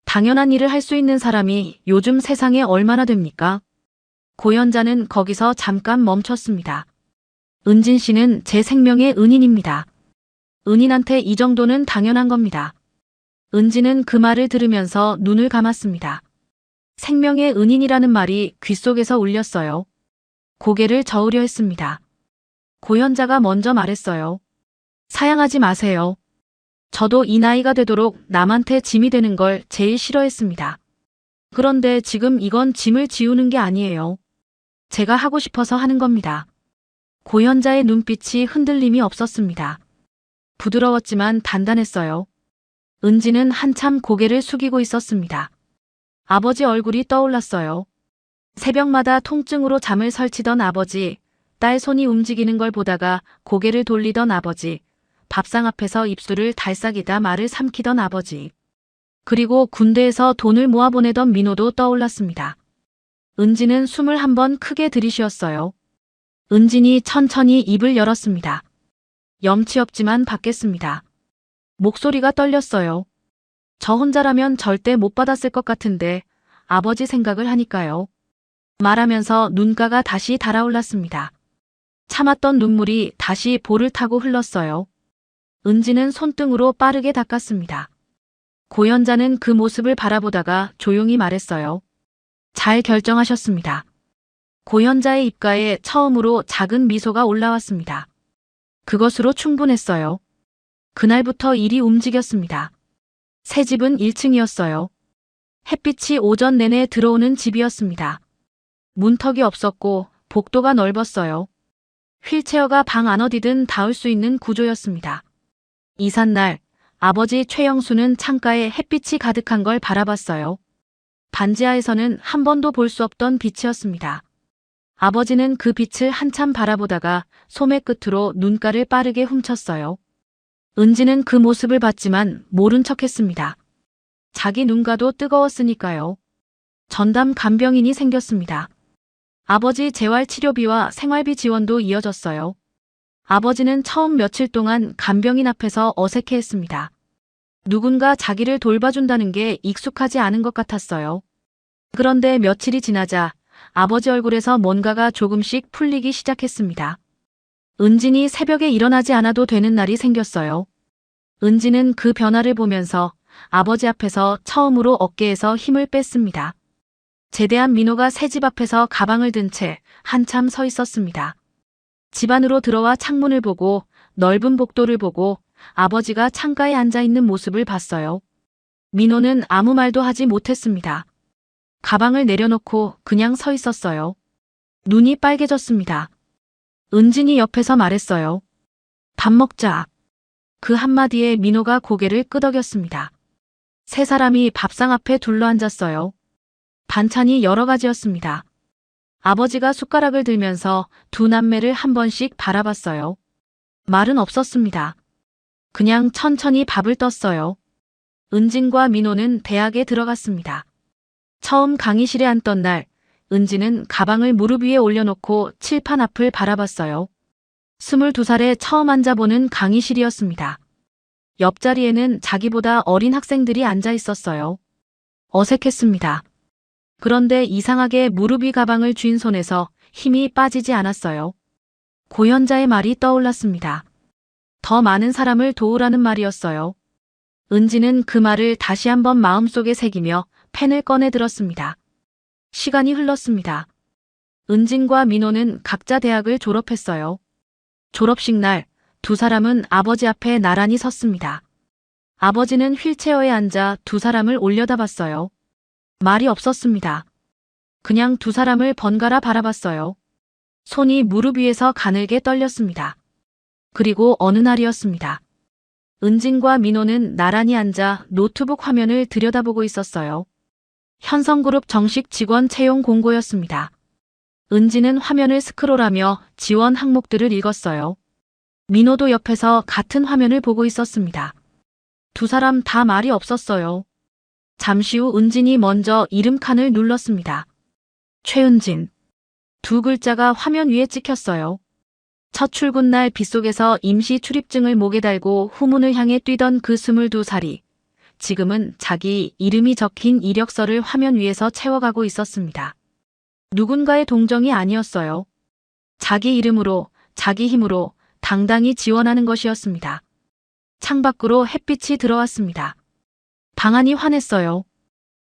당연한 일을 할 수 있는 사람이 요즘 세상에 얼마나 됩니까? 고현자는 거기서 잠깐 멈췄습니다. 은진 씨는 제 생명의 은인입니다. 은인한테 이 정도는 당연한 겁니다. 은진은 그 말을 들으면서 눈을 감았습니다. 생명의 은인이라는 말이 귓속에서 울렸어요. 고개를 저으려 했습니다. 고현자가 먼저 말했어요. 사양하지 마세요. 저도 이 나이가 되도록 남한테 짐이 되는 걸 제일 싫어했습니다. 그런데 지금 이건 짐을 지우는 게 아니에요. 제가 하고 싶어서 하는 겁니다. 고현자의 눈빛이 흔들림이 없었습니다. 부드러웠지만 단단했어요. 은지는 한참 고개를 숙이고 있었습니다. 아버지 얼굴이 떠올랐어요. 새벽마다 통증으로 잠을 설치던 아버지, 딸 손이 움직이는 걸 보다가 고개를 돌리던 아버지, 밥상 앞에서 입술을 달싹이다 말을 삼키던 아버지, 그리고 군대에서 돈을 모아보내던 민호도 떠올랐습니다. 은지는 숨을 한번 크게 들이쉬었어요. 은진이 천천히 입을 열었습니다. 염치 없지만 받겠습니다. 목소리가 떨렸어요. 저 혼자라면 절대 못 받았을 것 같은데 아버지 생각을 하니까요. 말하면서 눈가가 다시 달아올랐습니다. 참았던 눈물이 다시 볼을 타고 흘렀어요. 은지는 손등으로 빠르게 닦았습니다. 고현자는 그 모습을 바라보다가 조용히 말했어요. 잘 결정하셨습니다. 고현자의 입가에 처음으로 작은 미소가 올라왔습니다. 그것으로 충분했어요. 그날부터 일이 움직였습니다. 새 집은 1층이었어요. 햇빛이 오전 내내 들어오는 집이었습니다. 문턱이 없었고 복도가 넓었어요. 휠체어가 방 안 어디든 닿을 수 있는 구조였습니다. 이삿날 아버지 최영수는 창가에 햇빛이 가득한 걸 바라봤어요. 반지하에서는 한 번도 볼 수 없던 빛이었습니다. 아버지는 그 빛을 한참 바라보다가 소매 끝으로 눈가를 빠르게 훔쳤어요. 은지는 그 모습을 봤지만 모른 척했습니다. 자기 눈가도 뜨거웠으니까요. 전담 간병인이 생겼습니다. 아버지 재활 치료비와 생활비 지원도 이어졌어요. 아버지는 처음 며칠 동안 간병인 앞에서 어색해했습니다. 누군가 자기를 돌봐준다는 게 익숙하지 않은 것 같았어요. 그런데 며칠이 지나자 아버지 얼굴에서 뭔가가 조금씩 풀리기 시작했습니다. 은진이 새벽에 일어나지 않아도 되는 날이 생겼어요. 은진은 그 변화를 보면서 아버지 앞에서 처음으로 어깨에서 힘을 뺐습니다. 제대한 민호가 새집 앞에서 가방을 든 채 한참 서 있었습니다. 집 안으로 들어와 창문을 보고 넓은 복도를 보고 아버지가 창가에 앉아 있는 모습을 봤어요. 민호는 아무 말도 하지 못했습니다. 가방을 내려놓고 그냥 서 있었어요. 눈이 빨개졌습니다. 은진이 옆에서 말했어요. 밥 먹자. 그 한마디에 민호가 고개를 끄덕였습니다. 세 사람이 밥상 앞에 둘러앉았어요. 반찬이 여러 가지였습니다. 아버지가 숟가락을 들면서 두 남매를 한 번씩 바라봤어요. 말은 없었습니다. 그냥 천천히 밥을 떴어요. 은진과 민호는 대학에 들어갔습니다. 처음 강의실에 앉던 날, 은진은 가방을 무릎 위에 올려놓고 칠판 앞을 바라봤어요. 22살에 처음 앉아보는 강의실이었습니다. 옆자리에는 자기보다 어린 학생들이 앉아 있었어요. 어색했습니다. 그런데 이상하게 무릎 위 가방을 쥔 손에서 힘이 빠지지 않았어요. 고현자의 말이 떠올랐습니다. 더 많은 사람을 도우라는 말이었어요. 은지는 그 말을 다시 한번 마음속에 새기며 펜을 꺼내 들었습니다. 시간이 흘렀습니다. 은진과 민호는 각자 대학을 졸업했어요. 졸업식 날, 두 사람은 아버지 앞에 나란히 섰습니다. 아버지는 휠체어에 앉아 두 사람을 올려다봤어요. 말이 없었습니다. 그냥 두 사람을 번갈아 바라봤어요. 손이 무릎 위에서 가늘게 떨렸습니다. 그리고 어느 날이었습니다. 은진과 민호는 나란히 앉아 노트북 화면을 들여다보고 있었어요. 현성그룹 정식 직원 채용 공고였습니다. 은진은 화면을 스크롤하며 지원 항목들을 읽었어요. 민호도 옆에서 같은 화면을 보고 있었습니다. 두 사람 다 말이 없었어요. 잠시 후 은진이 먼저 이름 칸을 눌렀습니다. 최은진. 두 글자가 화면 위에 찍혔어요. 첫 출근 날 빗속에서 임시 출입증을 목에 달고 후문을 향해 뛰던 그 22살이 지금은 자기 이름이 적힌 이력서를 화면 위에서 채워가고 있었습니다. 누군가의 동정이 아니었어요. 자기 이름으로, 자기 힘으로 당당히 지원하는 것이었습니다. 창밖으로 햇빛이 들어왔습니다. 방 안이 환했어요.